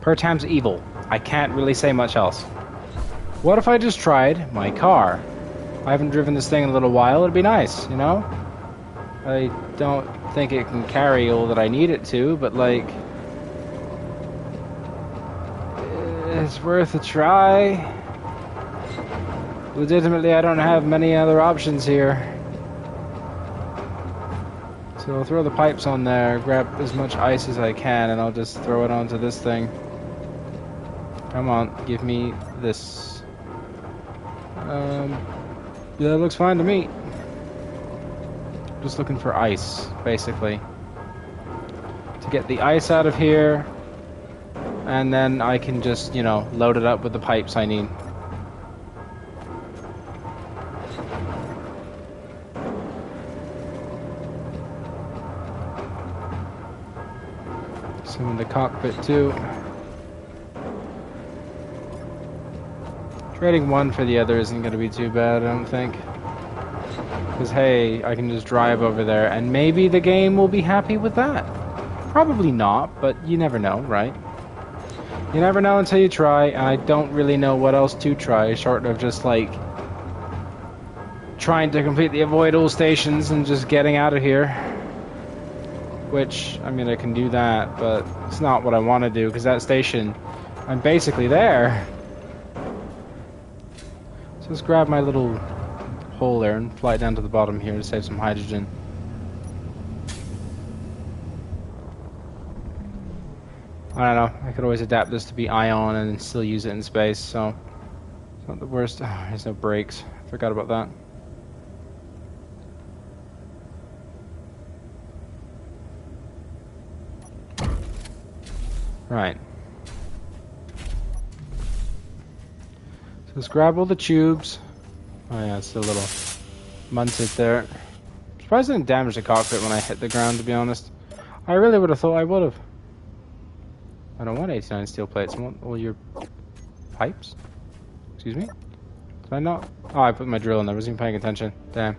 Pertam's evil. I can't really say much else. What if I just tried my car? I haven't driven this thing in a little while. It'd be nice, you know? I don't think it can carry all that I need it to, but like... it's worth a try. Legitimately, I don't have many other options here. So I'll throw the pipes on there, grab as much ice as I can, and I'll just throw it onto this thing. Come on, give me this. Yeah, it looks fine to me. Just looking for ice, basically. To get the ice out of here, and then I can just, you know, load it up with the pipes I need. Some in the cockpit too. Trading one for the other isn't going to be too bad, I don't think. Because, hey, I can just drive over there, and maybe the game will be happy with that. Probably not, but you never know, right? You never know until you try, and I don't really know what else to try, short of just, like, trying to completely avoid all stations and just getting out of here. Which, I mean, I can do that, but it's not what I want to do, because that station, I'm basically there. So let's grab my little hole there and fly it down to the bottom here to save some hydrogen. I don't know, I could always adapt this to be ion and still use it in space, so it's not the worst. Oh, there's no brakes. Forgot about that. Right. So let's grab all the tubes. Oh yeah, it's still a little munted there. I'm surprised I didn't damage the cockpit when I hit the ground, to be honest. I really would have thought I would have. I don't want 89 steel plates. I want all your pipes. Excuse me? Did I not? Oh, I put my drill in there. I wasn't even paying attention. Damn.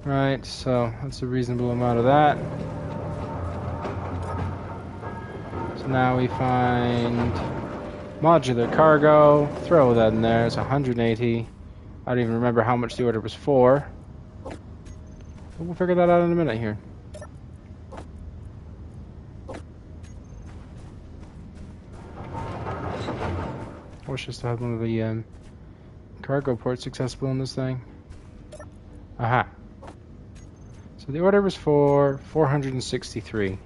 Right, so that's a reasonable amount of that. So now we find modular cargo. Throw that in there. It's 180. I don't even remember how much the order was for. But we'll figure that out in a minute here. I wish I still had one of the cargo ports accessible in this thing. Aha. So the order was for 463.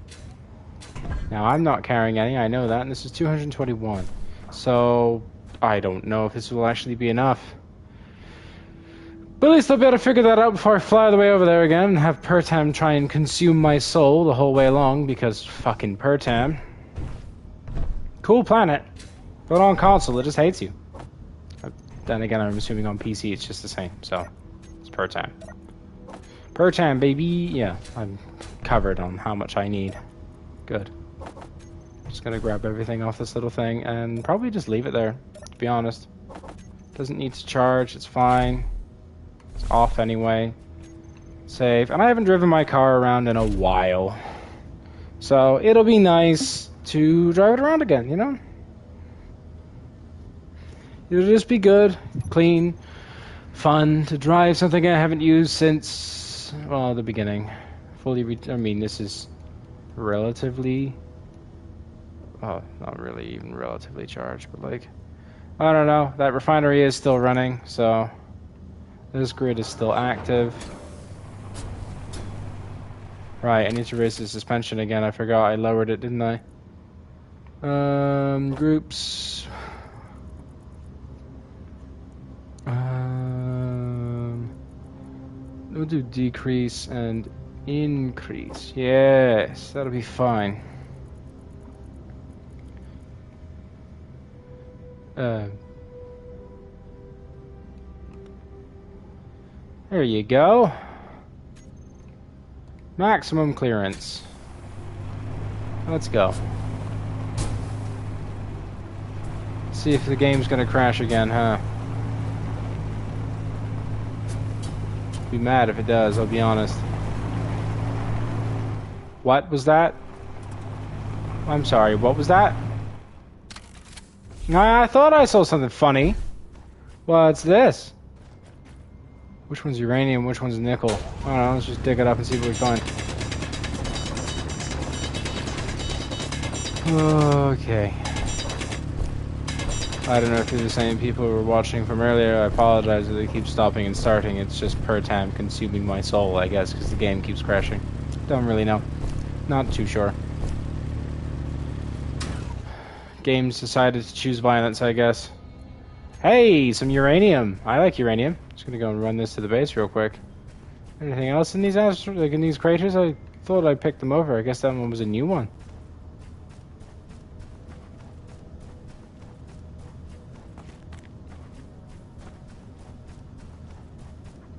Now I'm not carrying any, I know that, and this is 221. So I don't know if this will actually be enough. But at least I'll be able to figure that out before I fly the way over there again and have Pertam try and consume my soul the whole way along, because fucking Pertam. Cool planet. But on console, it just hates you. Then again, I'm assuming on PC it's just the same, so it's Pertam. Pertam, baby! Yeah, I'm covered on how much I need. Good. Just gonna grab everything off this little thing and probably just leave it there, to be honest. Doesn't need to charge, it's fine. It's off anyway. Save. And I haven't driven my car around in a while. So it'll be nice to drive it around again, you know? It'll just be good, clean, fun to drive something I haven't used since, well, the beginning. I mean, this is relatively, oh, not really even relatively charged, but like, I don't know, that refinery is still running, so this grid is still active. Right, I need to raise the suspension again. I forgot I lowered it, didn't I? Groups. We'll do decrease and increase. Yes, that'll be fine. There you go. Maximum clearance. Let's go. See if the game's gonna crash again, huh? Be mad if it does, I'll be honest. What was that? I'm sorry, what was that? I thought I saw something funny. What's this? Which one's uranium, which one's nickel? I don't know, let's just dig it up and see what we find. Okay. I don't know if you're the same people who were watching from earlier. I apologize if they keep stopping and starting. It's just Pertam consuming my soul, I guess, because the game keeps crashing. Don't really know. Not too sure. Games decided to choose violence, I guess. Hey, some uranium. I like uranium. Just gonna go and run this to the base real quick. Anything else in these like in these craters? I thought I picked them over. I guess that one was a new one.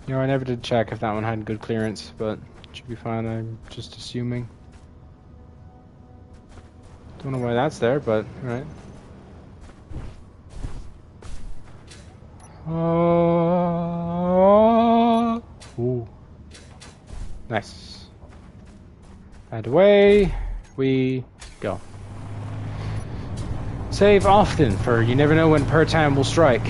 You know, I never did check if that one had good clearance, but it should be fine. I'm just assuming. Don't know why that's there, but alright. Ooh. Nice. And away we go. Save often, for you never know when Pertam will strike.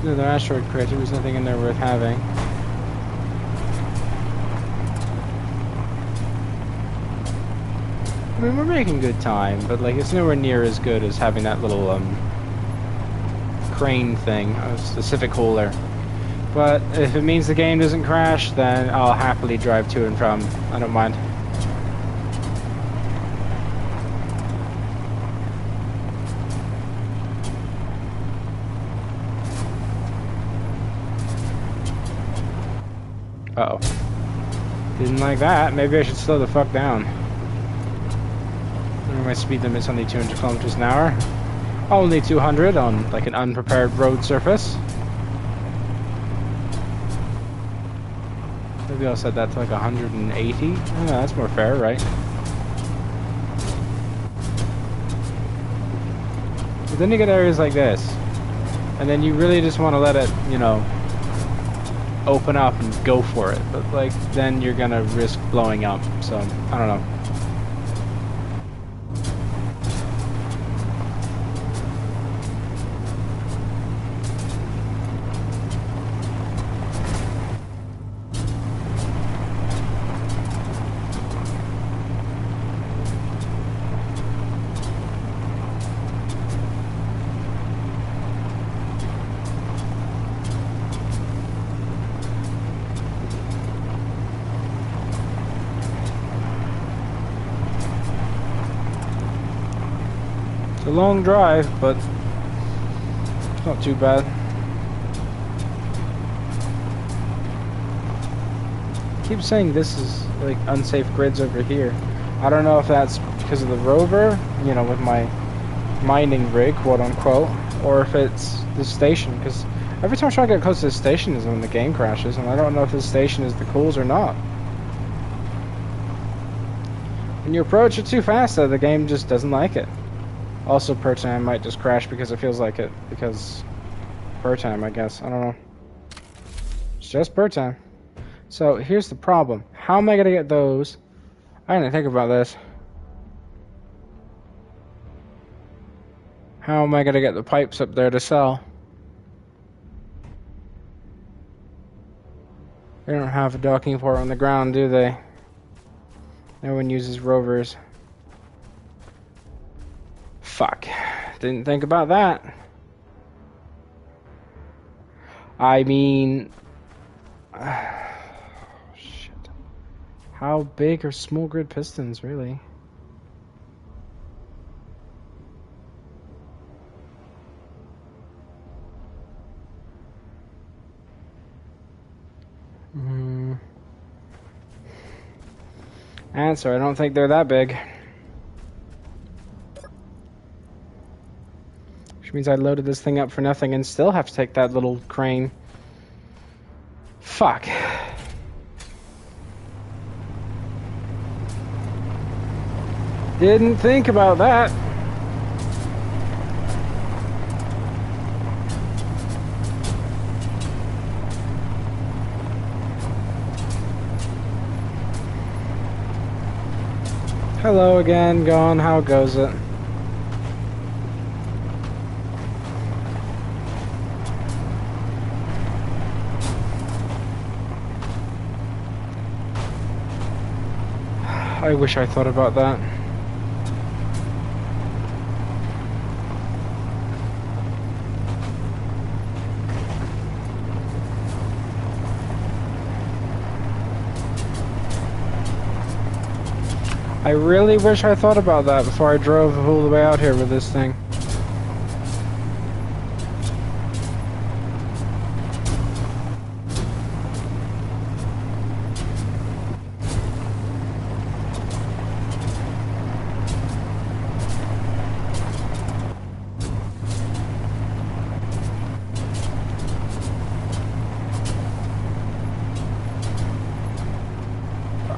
Another asteroid crater. There's nothing in there worth having. I mean, we're making good time, but like it's nowhere near as good as having that little crane thing, a specific hauler. But if it means the game doesn't crash, then I'll happily drive to and from. I don't mind. Uh-oh. Didn't like that. Maybe I should slow the fuck down. My speed limit's only 200 kilometers an hour. Only 200 on like an unprepared road surface. Maybe I'll set that to like 180. I don't know, that's more fair, right? But then you get areas like this. And then you really just want to let it, you know, open up and go for it, but like then you're gonna risk blowing up, so I don't know. It's a long drive, but it's not too bad. I keep saying this is like unsafe grids over here. I don't know if that's because of the rover, you know, with my mining rig, quote unquote, or if it's the station, because every time I try to get close to the station is when the game crashes, and I don't know if the station is the cools or not. When you approach it too fast, though, the game just doesn't like it. Also, Pertam might just crash because it feels like it. Because Pertam, I guess. I don't know. It's just Pertam. So, here's the problem. How am I going to get those? I didn't think about this. How am I going to get the pipes up there to sell? They don't have a docking port on the ground, do they? No one uses rovers. Fuck. Didn't think about that. I mean... shit. How big are small grid pistons, really? Answer, I don't think they're that big. Which means I loaded this thing up for nothing and still have to take that little crane. Fuck. Didn't think about that. Hello again, gone. How goes it? I wish I thought about that. I really wish I thought about that before I drove all the way out here with this thing.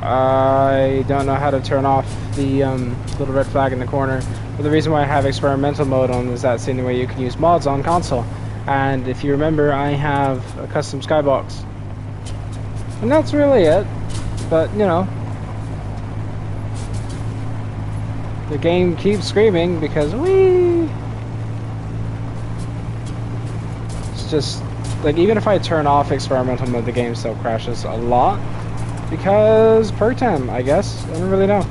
I don't know how to turn off the little red flag in the corner. But the reason why I have experimental mode on is that's the only way you can use mods on console. And if you remember, I have a custom skybox. And that's really it. But, you know, the game keeps screaming because it's just, like, even if I turn off experimental mode, the game still crashes a lot. Because Pertam, I guess. I don't really know.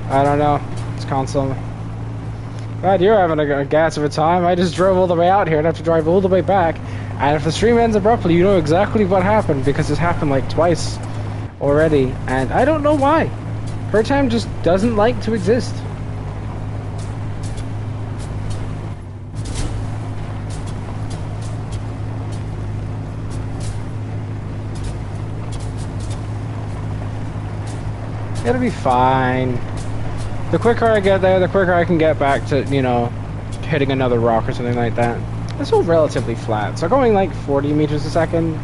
I don't know. It's console. God, you're having a gas of a time. I just drove all the way out here and have to drive all the way back. And if the stream ends abruptly, you know exactly what happened because it's happened like twice already. And I don't know why. Pertam just doesn't like to exist. It'll be fine. The quicker I get there, the quicker I can get back to, you know, hitting another rock or something like that. It's all relatively flat, so going like 40 meters a second,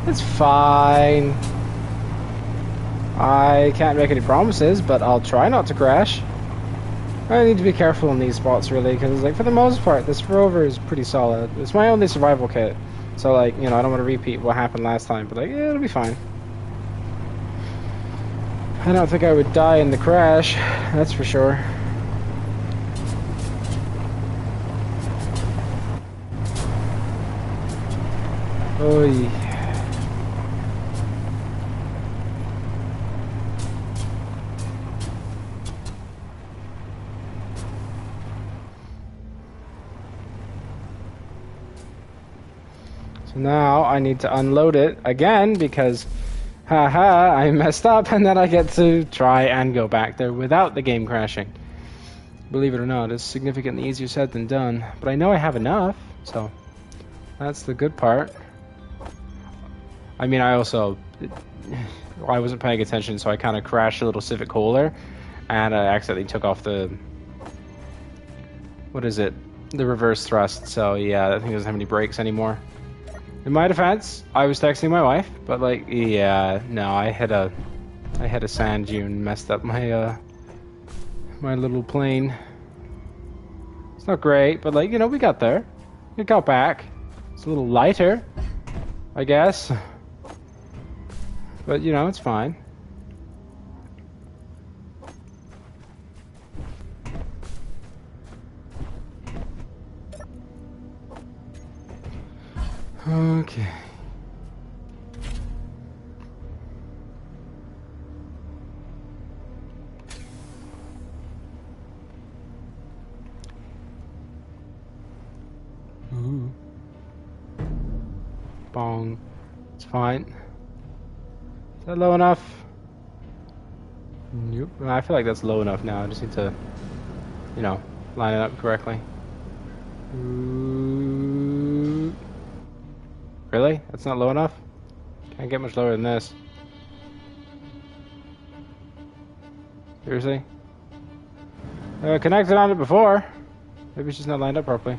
it's fine. I can't make any promises, but I'll try not to crash. I need to be careful in these spots, really, because, like, for the most part, this rover is pretty solid. It's my only survival kit, so, like, you know, I don't want to repeat what happened last time, but, like, yeah, it'll be fine. I don't think I would die in the crash, that's for sure. Oy. So now I need to unload it again because haha, I messed up, and then I get to try and go back there without the game crashing. Believe it or not, it's significantly easier said than done. But I know I have enough, so that's the good part. I mean, I also... I wasn't paying attention, so I kind of crashed a little Civic Cooler, and I accidentally took off the... What is it? The reverse thrust, so yeah, that thing doesn't have any brakes anymore. In my defense, I was texting my wife, but like, yeah, no, I hit a sand dune, messed up my my little plane. It's not great, but like, you know, we got there. We got back. It's a little lighter, I guess. But you know, it's fine. Okay. Ooh. Bong. It's fine. Is that low enough? Nope. I feel like that's low enough now. I just need to, you know, line it up correctly. Ooh. Really? That's not low enough? Can't get much lower than this. Seriously? Connected on it before. Maybe it's just not lined up properly.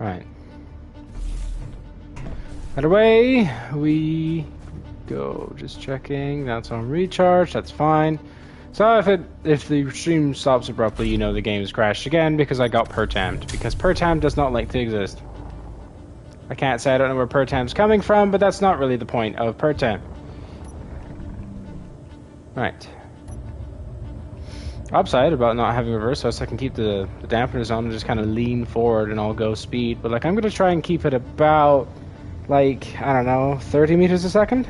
Right. And away we go. Just checking. That's on recharge. That's fine. So if the stream stops abruptly, you know the game's crashed again because I got Pertammed. Because Pertam does not like to exist. I can't say I don't know where Pertam's coming from, but that's not really the point of Pertam. Right. Upside about not having reverse, so I can keep the dampeners on and just kind of lean forward and I'll go speed. But like I'm going to try and keep it about, like, I don't know, 30 meters a second?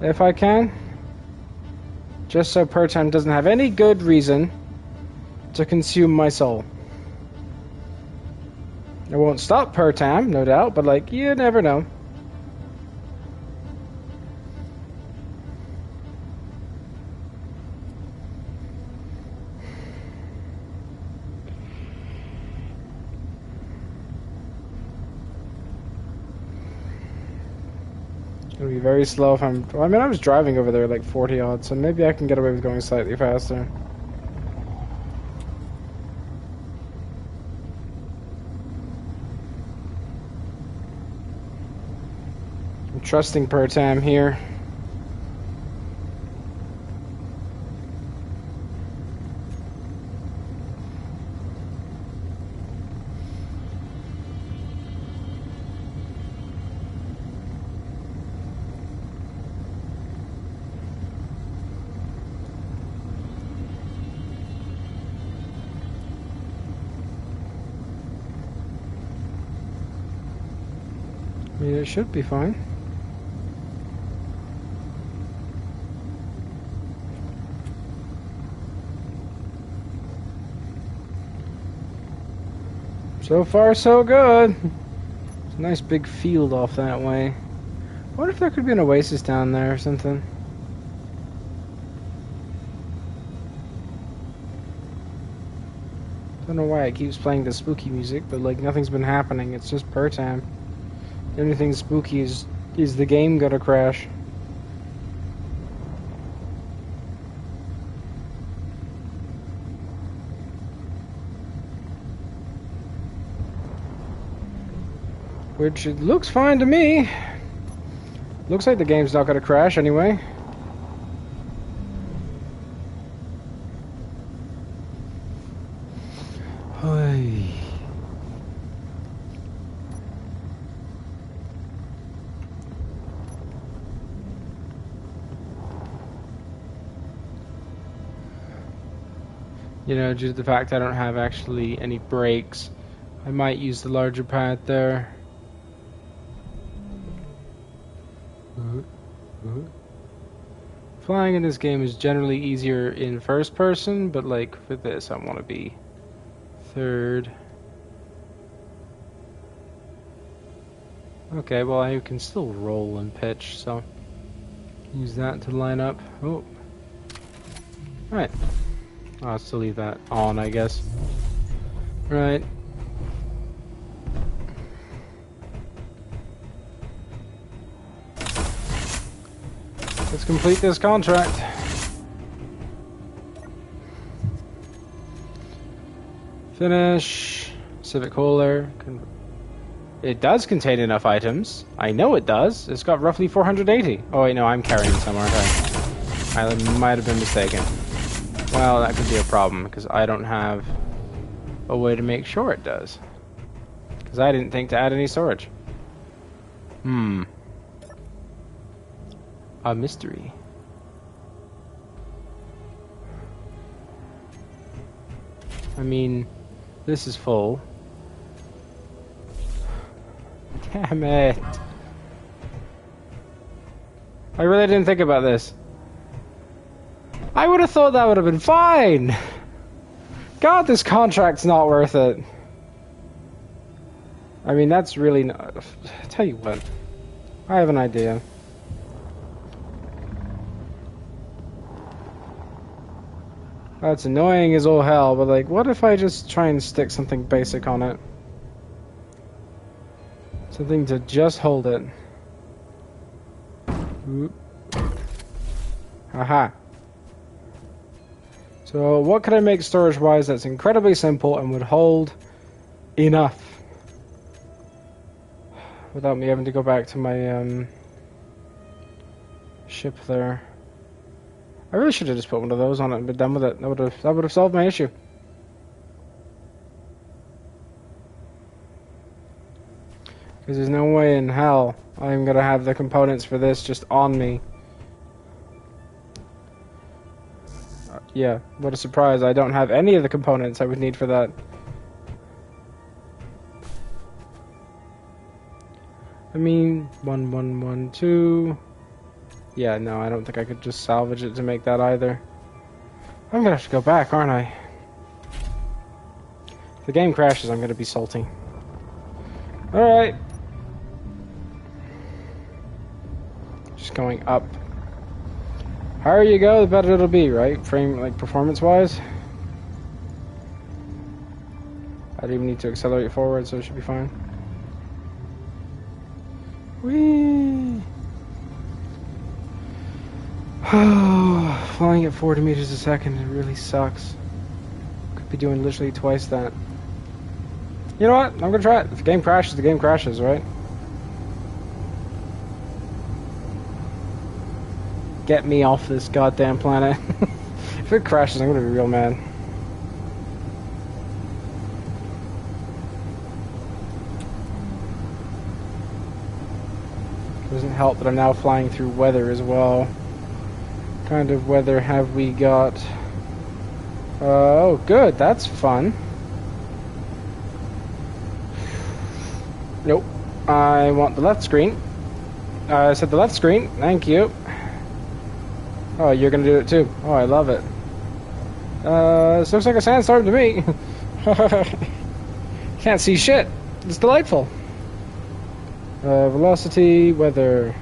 If I can. Just so Pertam doesn't have any good reason to consume my soul. It won't stop Pertam, no doubt, but like, you never know. It's gonna be very slow if I'm... Well, I mean, I was driving over there like 40 odd, so maybe I can get away with going slightly faster. I'm trusting Pertam here. I mean, it should be fine. So far, so good. It's a nice big field off that way. I wonder if there could be an oasis down there or something. Don't know why it keeps playing the spooky music, but like nothing's been happening. It's just Pertam. The only thing spooky is the game gonna crash? Which it looks fine to me. Looks like the game's not gonna crash anyway. Hey. You know, due to the fact I don't have actually any brakes, I might use the larger pad there. Flying in this game is generally easier in first person, but like for this I want to be third. Okay, well I can still roll and pitch, so use that to line up. Oh, right. I'll still leave that on, I guess. Right. Let's complete this contract. Finish. Civic Cooler. It does contain enough items. I know it does. It's got roughly 480. Oh wait, no, I'm carrying some, aren't I? I might have been mistaken. Well, that could be a problem, because I don't have a way to make sure it does. Because I didn't think to add any storage. A mystery. I mean, this is full. Damn it. I really didn't think about this. I would have thought that would have been fine. God, this contract's not worth it. I mean, that's really not... Tell you what. I have an idea. That's annoying as all hell, but like, what if I just try and stick something basic on it? Something to just hold it. Oop. Haha. So what could I make storage-wise that's incredibly simple and would hold Enough. Without me having to go back to my ship there. I really should have just put one of those on it and been done with it. That would have solved my issue. Because there's no way in hell I'm gonna have the components for this just on me. Yeah, what a surprise. I don't have any of the components I would need for that. I mean, 1, 1, 1, 2. Yeah, no, I don't think I could just salvage it to make that either. I'm gonna have to go back, aren't I? If the game crashes, I'm gonna be salty. Alright. Just going up. Higher you go, the better it'll be, right? Like, performance-wise. I don't even need to accelerate forward, so it should be fine. Whee! Flying at 40 meters a second, it really sucks. Could be doing literally twice that. You know what? I'm gonna try it. If the game crashes, the game crashes, right? Get me off this goddamn planet. If it crashes, I'm gonna be real mad. Doesn't help that I'm now flying through weather as well. What kind of weather have we got? Oh, good. That's fun. Nope. I want the left screen. I said the left screen. Thank you. Oh, you're gonna do it too. Oh, I love it. This looks like a sandstorm to me. Can't see shit. It's delightful. Velocity, weather.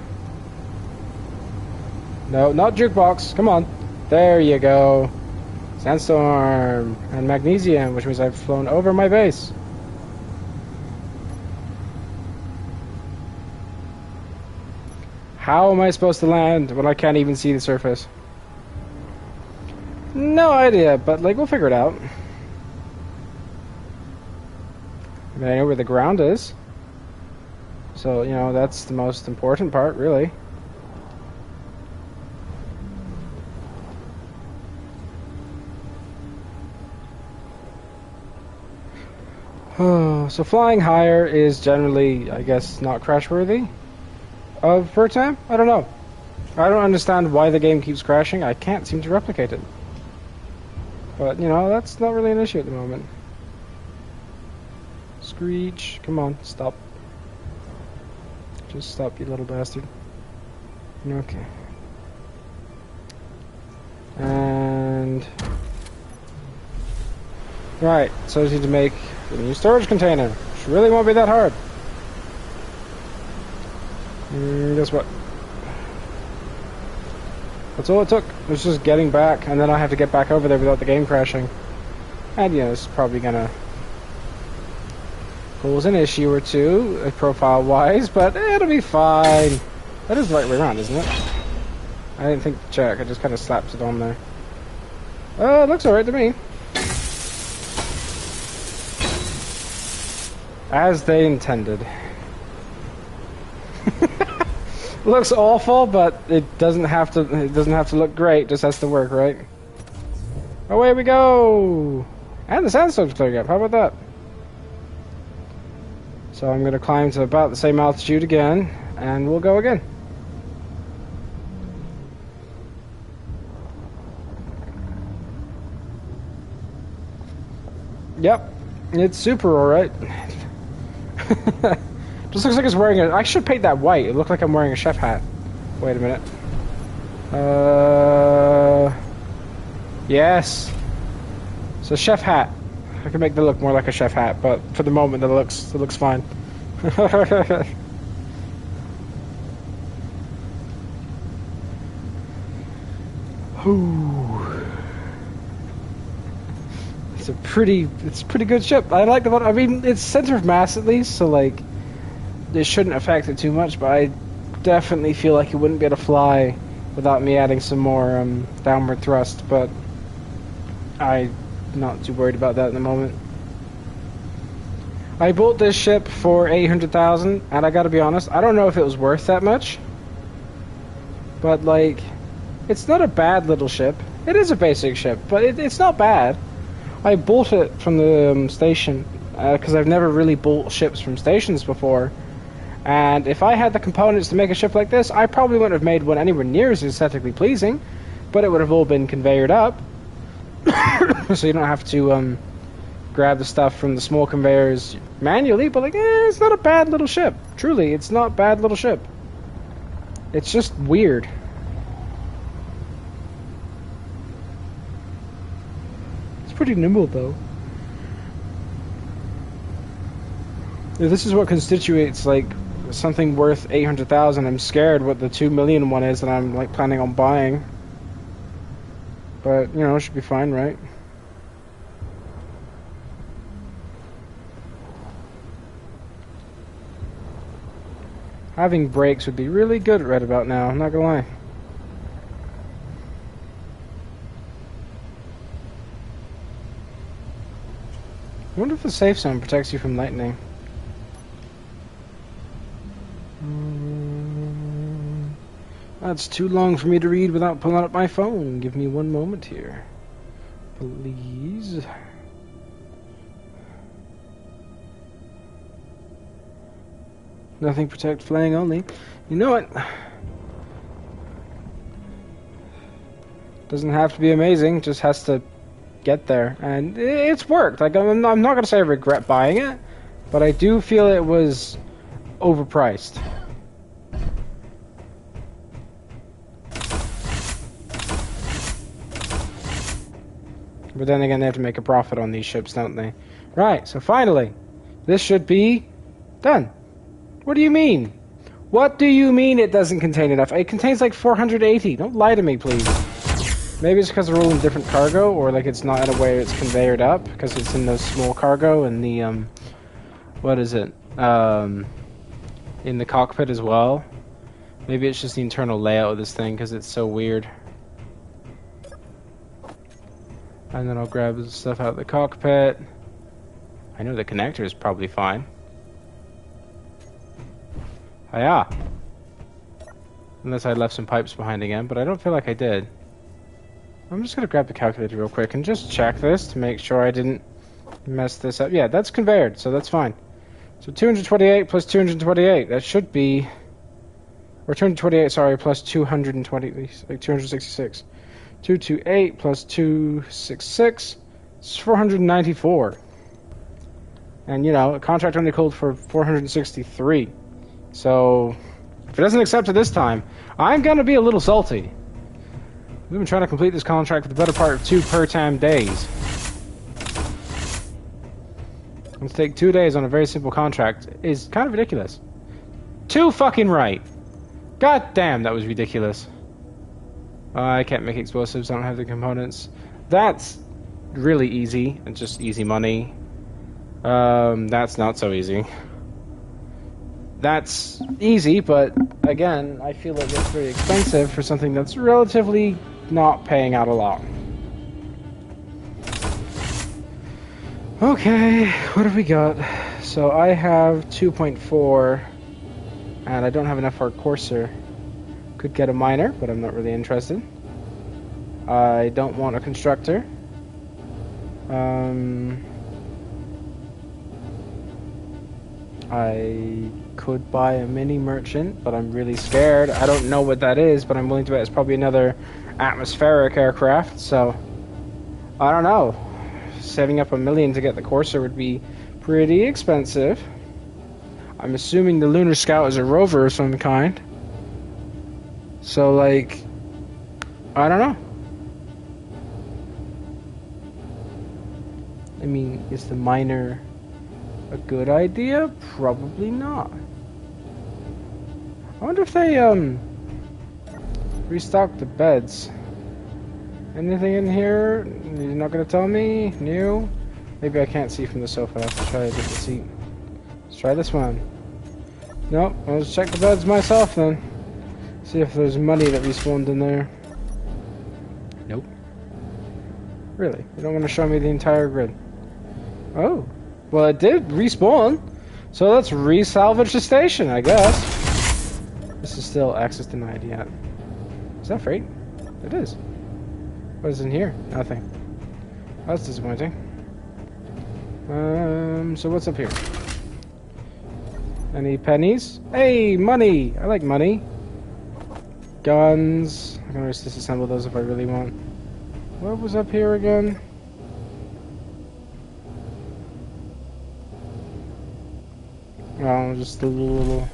No, not jukebox. Come on. There you go. Sandstorm and magnesium, which means I've flown over my base. How am I supposed to land when I can't even see the surface? No idea, but like we'll figure it out. I mean, I know where the ground is. So, you know, that's the most important part, really. Oh, so flying higher is generally, I guess, not crash-worthy of Pertam? I don't know. I don't understand why the game keeps crashing. I can't seem to replicate it. But, you know, that's not really an issue at the moment. Screech. Come on, stop. Just stop, you little bastard. Okay. And... right, so I just need to make a new storage container, which really won't be that hard. Guess what? That's all it took. It was just getting back, and then I have to get back over there without the game crashing. And, you know, it's probably gonna cause an issue or two, profile-wise, but it'll be fine. That is the right way around, isn't it? I didn't think to check. I just kind of slapped it on there. It looks alright to me. As they intended. Looks awful, but it doesn't have to. It doesn't have to look great. It just has to work, right? Away we go! And the sandstorm's clearing up. How about that? So I'm going to climb to about the same altitude again, and we'll go again. Yep, it's super alright. Just looks like it's wearing a... I should paint that white. It looked like I'm wearing a chef hat. Wait a minute. Yes. It's a chef hat. I can make that look more like a chef hat, but for the moment it looks fine. It's a pretty good ship. I like the one. I mean, it's center of mass at least, so like it shouldn't affect it too much. But I definitely feel like it wouldn't be able to fly without me adding some more downward thrust. But I'm not too worried about that in the moment. I bought this ship for 800,000, and I gotta be honest, I don't know if it was worth that much. But, like, it's not a bad little ship. It is a basic ship, but it's not bad. I bought it from the station, because I've never really bought ships from stations before. And if I had the components to make a ship like this, I probably wouldn't have made one anywhere near as aesthetically pleasing, but it would have all been conveyored up. So you don't have to grab the stuff from the small conveyors manually, but like, it's not a bad little ship. Truly, it's not a bad little ship. It's just weird. It's pretty nimble, though. If this is what constitutes, like, something worth 800,000, I'm scared what the 2 million one is that I'm, like, planning on buying. But, you know, it should be fine, right? Having brakes would be really good right about now, I'm not gonna lie. I wonder if the safe zone protects you from lightning. That's too long for me to read without pulling up my phone. Give me one moment here. Please. Nothing protect flaying only. You know what? Doesn't have to be amazing, just has to get there. And it's worked. Like, I'm not going to say I regret buying it, but I do feel it was overpriced. But then again, they have to make a profit on these ships, don't they? Right, so finally, this should be done. What do you mean? What do you mean it doesn't contain enough? It contains like 480. Don't lie to me, please. Maybe it's because they're all in different cargo, or like it's not in a way it's conveyored up, because it's in the small cargo and the, what is it? In the cockpit as well. Maybe it's just the internal layout of this thing, because it's so weird. And then I'll grab the stuff out of the cockpit. I know the connector is probably fine. Oh, yeah. Unless I left some pipes behind again, but I don't feel like I did. I'm just going to grab the calculator real quick and just check this to make sure I didn't mess this up. Yeah, that's conveyored, so that's fine. So 228 plus 228, that should be... Or 228, sorry, plus 220, like 266. 228 plus 266 is 494. And, you know, a contract only called for 463. So, if it doesn't accept it this time, I'm going to be a little salty. We've been trying to complete this contract for the better part of 2 Pertam days. Let's take 2 days on a very simple contract is kind of ridiculous. 2 fucking right. God damn, that was ridiculous. I can't make explosives, I don't have the components. That's really easy, and just easy money. That's not so easy. That's easy, but again, I feel like it's very expensive for something that's relatively not paying out a lot. Okay, what have we got? So I have 2.4, and I don't have enough for a courser. Could get a miner, but I'm not really interested. I don't want a constructor. I could buy a mini merchant, but I'm really scared. I don't know what that is, but I'm willing to bet it's probably another atmospheric aircraft, so I don't know. Saving up $1 million to get the Corsair would be pretty expensive. I'm assuming the Lunar Scout is a rover of some kind. So, like, I don't know. I mean, is the miner a good idea? Probably not. I wonder if they, restock the beds. Anything in here? You're not gonna tell me? New? Maybe I can't see from the sofa. I have to try a different seat. Let's try this one. Nope, I'll just check the beds myself then. See if there's money that respawned in there. Nope. Really? You don't want to show me the entire grid? Oh. Well, it did respawn. So let's re-salvage the station, I guess. This is still access denied yet. Is that freight? It is. What is in here? Nothing. That's disappointing. So what's up here? Any pennies? Hey, money! I like money. Guns. I can always disassemble those if I really want. What was up here again? Oh, just a little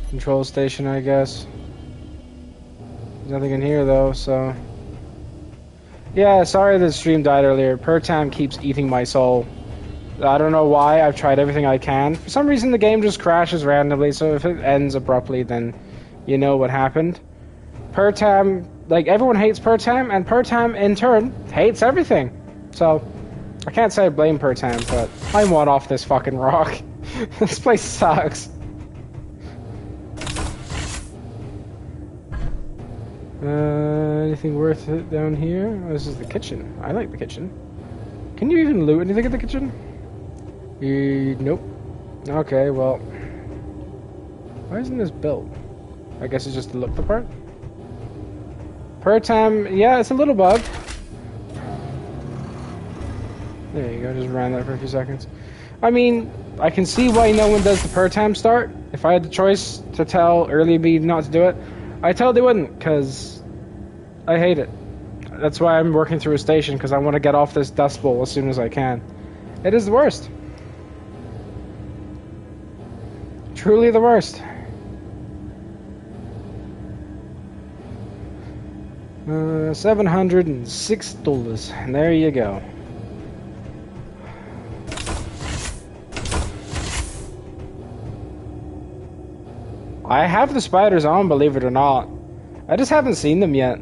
control station, I guess. There's nothing in here, though, so... Yeah, sorry the stream died earlier. Pertam keeps eating my soul. I don't know why. I've tried everything I can. For some reason, the game just crashes randomly, so if it ends abruptly, then you know what happened. Pertam, like, everyone hates Pertam, and Pertam, in turn, hates everything. So, I can't say I blame Pertam, but I want off this fucking rock. This place sucks. Anything worth it down here? Oh, this is the kitchen. I like the kitchen. Can you even loot anything in the kitchen? Nope. Okay, well. Why isn't this built? I guess it's just to look the part. Pertam, yeah, it's a little bug. There you go, just ran that for a few seconds. I mean, I can see why no one does the Pertam start. If I had the choice to tell early B not to do it, I totally wouldn't, because I hate it. That's why I'm working through a station, because I want to get off this dust bowl as soon as I can. It is the worst. Truly the worst. $706, and there you go. I have the spiders on, believe it or not. I just haven't seen them yet.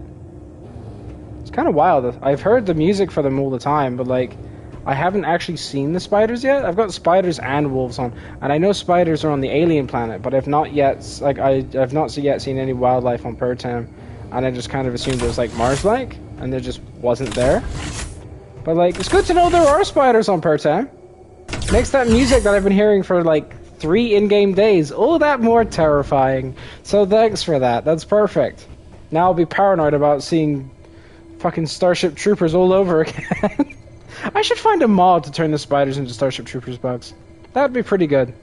It's kind of wild. I've heard the music for them all the time, but like, I haven't actually seen the spiders yet. I've got spiders and wolves on, and I know spiders are on the alien planet, but I've not yet, like, I've not yet seen any wildlife on Pertam, and I just kind of assumed it was like Mars-like, and there just wasn't there. But like, it's good to know there are spiders on Pertam. Makes that music that I've been hearing for like 3 in-game days all that more terrifying. So thanks for that. That's perfect. Now I'll be paranoid about seeing fucking Starship Troopers all over again. I should find a mod to turn the spiders into Starship Troopers bugs. That'd be pretty good.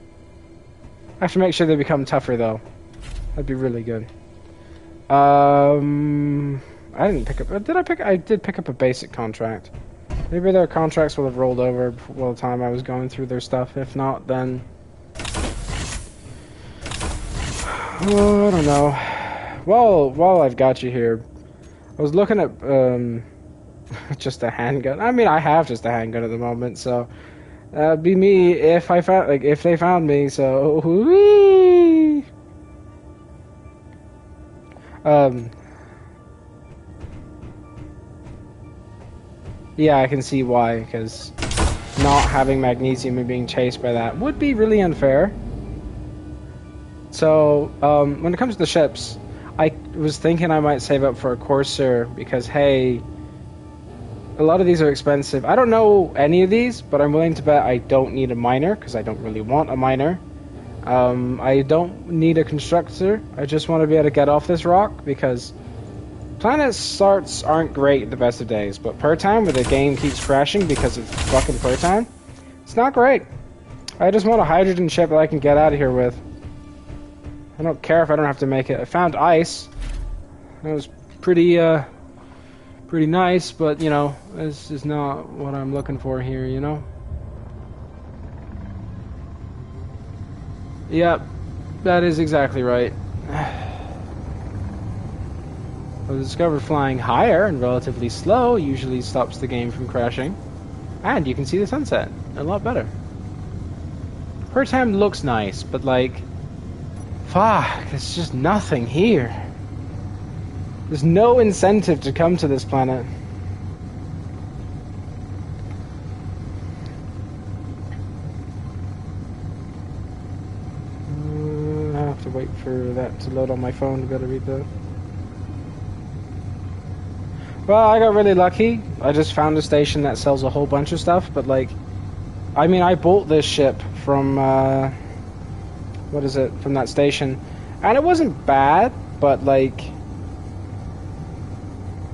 I have to make sure they become tougher though. That'd be really good. I didn't pick up... I did pick up a basic contract. Maybe their contracts will have rolled over while the time I was going through their stuff. If not, then... Oh, I don't know. While I've got you here, I was looking at just a handgun. I mean, I have just a handgun at the moment, so that'd be me if I found if they found me. So whee! Yeah, I can see why, because not having magnesium and being chased by that would be really unfair. So, when it comes to the ships, I was thinking I might save up for a Corsair, because, hey, a lot of these are expensive. I don't know any of these, but I'm willing to bet I don't need a miner, because I don't really want a miner. I don't need a constructor. I just want to be able to get off this rock, because planet starts aren't great the best of days, but Pertam, where the game keeps crashing because it's fucking Pertam, it's not great. I just want a hydrogen ship that I can get out of here with. I don't care if I don't have to make it. I found ice. That was pretty nice, but, you know, this is not what I'm looking for here, you know? Yep, that is exactly right. I discovered flying higher and relatively slow usually stops the game from crashing. And you can see the sunset a lot better. Pertam looks nice, but like... Fuck, there's just nothing here. There's no incentive to come to this planet. I have to wait for that to load on my phone to be able to read that. Well, I got really lucky. I just found a station that sells a whole bunch of stuff, but like, I mean, I bought this ship from, what is it, from that station, and it wasn't bad, but, like,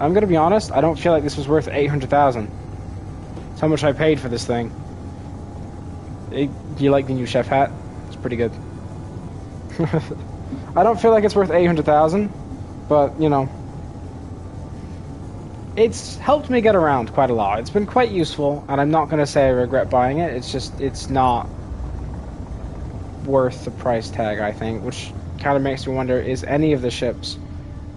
I'm gonna be honest, I don't feel like this was worth 800,000. That's how much I paid for this thing. Do you like the new chef hat? It's pretty good. I don't feel like it's worth 800,000, but, you know, it's helped me get around quite a lot. It's been quite useful, and I'm not going to say I regret buying it. It's just, it's not worth the price tag, I think, which kind of makes me wonder, is any of the ships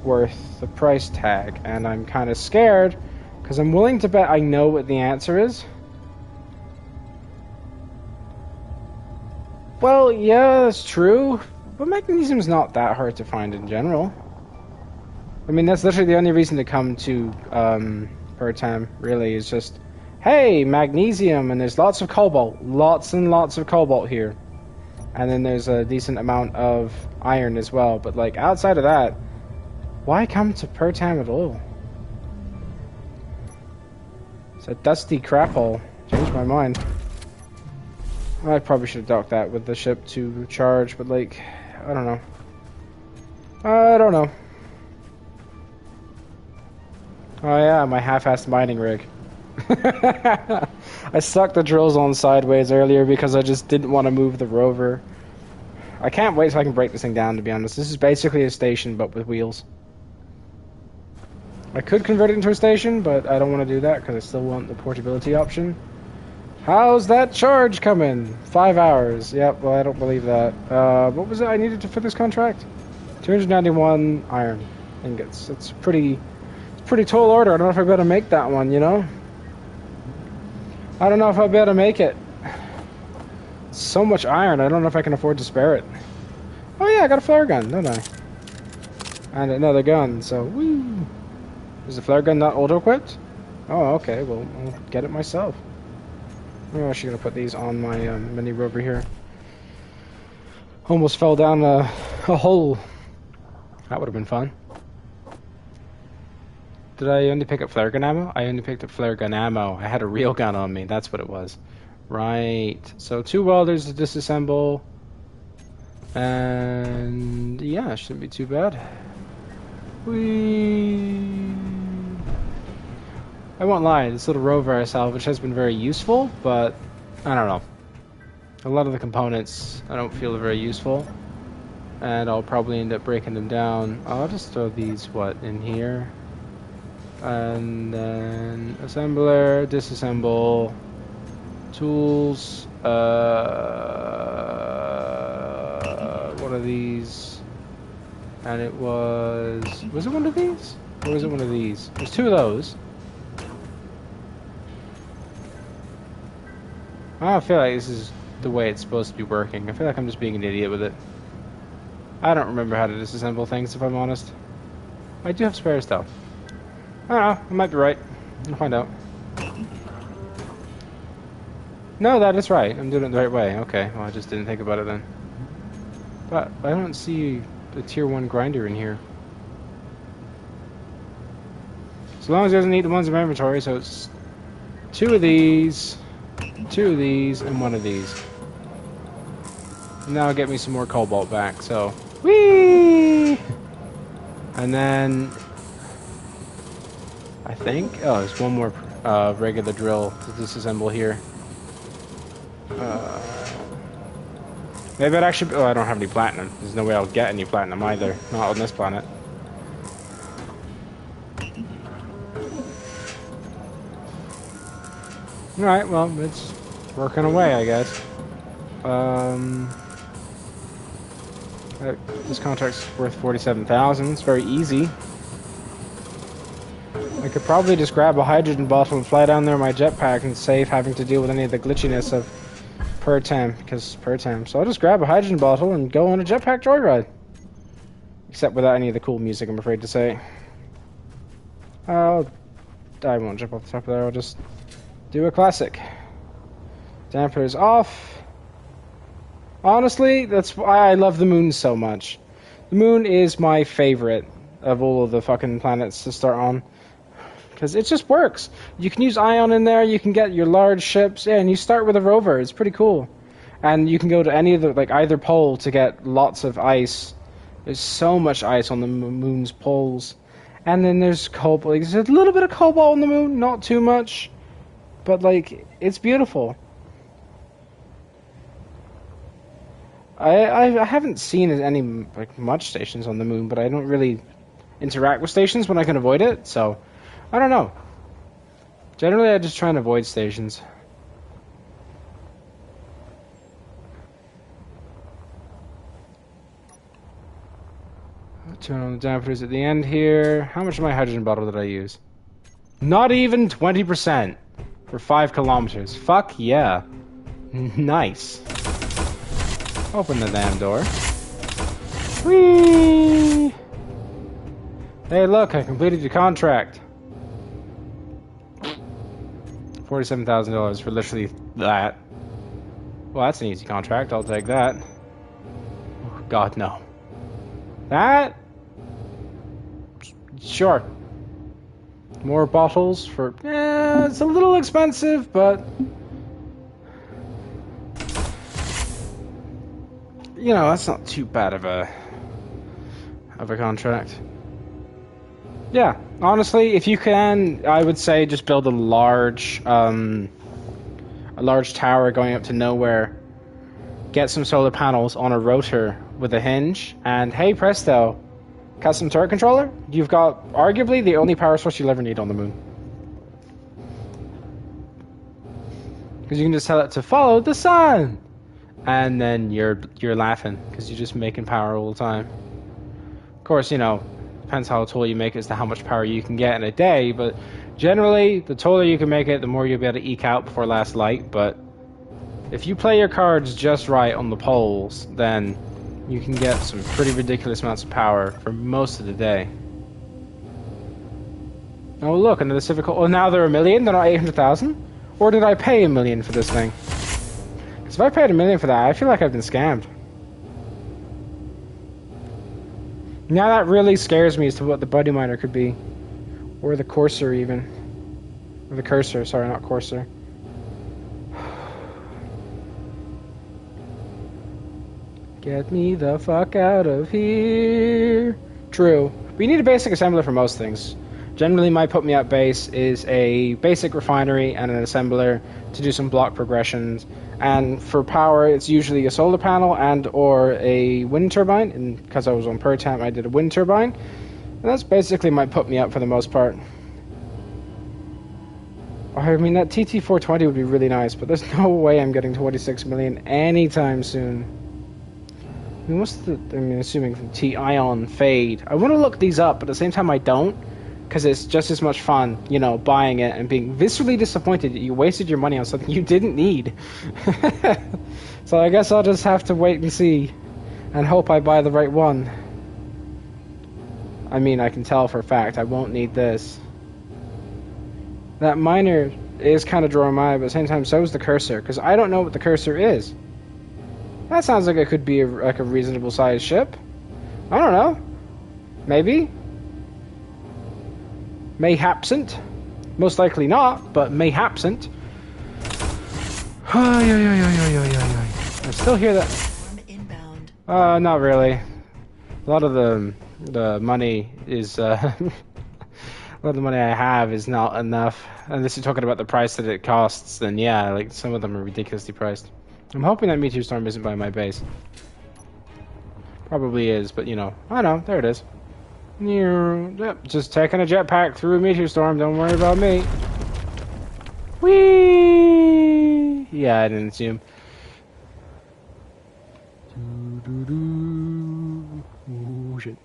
worth the price tag? And I'm kind of scared, because I'm willing to bet I know what the answer is. Well, yeah, that's true, but magnesium's not that hard to find in general. I mean, that's literally the only reason to come to Pertam, really, is just, hey, magnesium, and there's lots of cobalt. Lots and lots of cobalt here. And then there's a decent amount of iron as well. But, like, outside of that, why come to Pertam at all? It's a dusty crap hole. Changed my mind. I probably should have docked that with the ship to charge, but, like, I don't know. I don't know. Oh yeah, my half-assed mining rig. I stuck the drills on sideways earlier because I just didn't want to move the rover. I can't wait till I can break this thing down, to be honest. This is basically a station, but with wheels. I could convert it into a station, but I don't want to do that because I still want the portability option. How's that charge coming? 5 hours. Yep, well, I don't believe that. What was it I needed for this contract? 291 iron ingots. It's pretty tall order. I don't know if I'll be able to make that one, you know? I don't know if I'll be able to make it. So much iron, I don't know if I can afford to spare it. Oh yeah, I got a flare gun, don't I? And another gun, so woo! Is the flare gun not auto-equipped? Oh, okay, well, I'll get it myself. I'm actually going to put these on my mini rover here. Almost fell down a hole. That would have been fun. Did I only pick up flare gun ammo? I only picked up flare gun ammo. I had a real gun on me. That's what it was. Right. So 2 welders to disassemble. And yeah, it shouldn't be too bad. Whee! I won't lie, this little rover I salvaged has been very useful, but I don't know. A lot of the components I don't feel are very useful. And I'll probably end up breaking them down. I'll just throw these, in here? And then assembler, disassemble, tools, one of these, and it was it one of these? Or was it one of these? There's 2 of those. I don't feel like this is the way it's supposed to be working. I feel like I'm just being an idiot with it. I don't remember how to disassemble things, if I'm honest. I do have spares though. I don't know, I might be right. We'll find out. No, that is right. I'm doing it the right way. Okay, well I just didn't think about it then. But I don't see the tier 1 grinder in here. As long as it doesn't need the ones in my inventory, so it's 2 of these, 2 of these, and 1 of these. And that'll get me some more cobalt back, so... Whee! And then... I think... Oh, there's 1 more regular drill to disassemble here. Maybe I'd actually... Oh, I don't have any platinum. There's no way I'll get any platinum either. Not on this planet. Alright, well, it's working away, I guess. This contract's worth 47,000. It's very easy. I could probably just grab a hydrogen bottle and fly down there in my jetpack and save having to deal with any of the glitchiness of Pertam, because Pertam. So I'll just grab a hydrogen bottle and go on a jetpack joyride. Except without any of the cool music, I'm afraid to say. I won't jump off the top of there, I'll just do a classic. Dampers off. Honestly, that's why I love the moon so much. The moon is my favorite of all of the fucking planets to start on. Because it just works. You can use ion in there, you can get your large ships, yeah, and you start with a rover. It's pretty cool. And you can go to any of the, like, either pole to get lots of ice. There's so much ice on the moon's poles. And then there's cobalt. Like, there's a little bit of cobalt on the moon, not too much. But, like, it's beautiful. I haven't seen any, like, much stations on the moon, but I don't really interact with stations when I can avoid it, so I don't know. Generally, I just try and avoid stations. I'll turn on the dampers at the end here. How much of my hydrogen bottle did I use? Not even 20% for 5 kilometers. Fuck yeah. Nice. Open the damn door. Whee! Hey, look, I completed your contract. $47,000 for literally that. Well, that's an easy contract. I'll take that. Oh, God, no. That? Sure. More bottles for... it's a little expensive, but... You know, that's not too bad of a contract. Yeah, honestly, if you can, I would say just build a large tower going up to nowhere. Get some solar panels on a rotor with a hinge, and hey presto, custom turret controller. You've got arguably the only power source you'll ever need on the moon. Because you can just tell it to follow the sun. And then you're laughing because you're just making power all the time. Of course, you know, depends how tall you make it as to how much power you can get in a day, but generally, the taller you can make it, the more you'll be able to eke out before last light. But if you play your cards just right on the poles, then you can get some pretty ridiculous amounts of power for most of the day. Oh look, another Civic... Oh, now they're 1 million? They're not 800,000? Or did I pay 1 million for this thing? If I paid 1 million for that, I feel like I've been scammed. Now that really scares me as to what the buddy miner could be. Or the Corsair even. Or the Cursor, sorry, not Corsair. Get me the fuck out of here. True. We need a basic assembler for most things. Generally, my put-me-up base is a basic refinery and an assembler to do some block progressions. And for power, it's usually a solar panel and or a wind turbine. And because I was on Pertam, I did a wind turbine. And that's basically my put-me-up for the most part. I mean, that TT420 would be really nice, but there's no way I'm getting 26 million anytime soon. I mean, assuming from T-Ion Fade. I want to look these up, but at the same time I don't. Because it's just as much fun, you know, buying it and being viscerally disappointed that you wasted your money on something you didn't need. So I guess I'll just have to wait and see. And hope I buy the right one. I mean, I can tell for a fact I won't need this. That miner is kind of drawing my eye, but at the same time so is the Cursor. Because I don't know what the Cursor is. That sounds like it could be like a reasonable sized ship. I don't know. Maybe. Mayhapsent. Most likely not, but mayhapsent. I still hear that. Not really. A lot of the money is a lot of the money I have is not enough. Unless you're talking about the price that it costs, then yeah, like some of them are ridiculously priced. I'm hoping that meteor storm isn't by my base. Probably is, but you know, I know, there it is. Yep, just taking a jetpack through a meteor storm, don't worry about me. Whee! Yeah, I didn't assume. Oh, shit.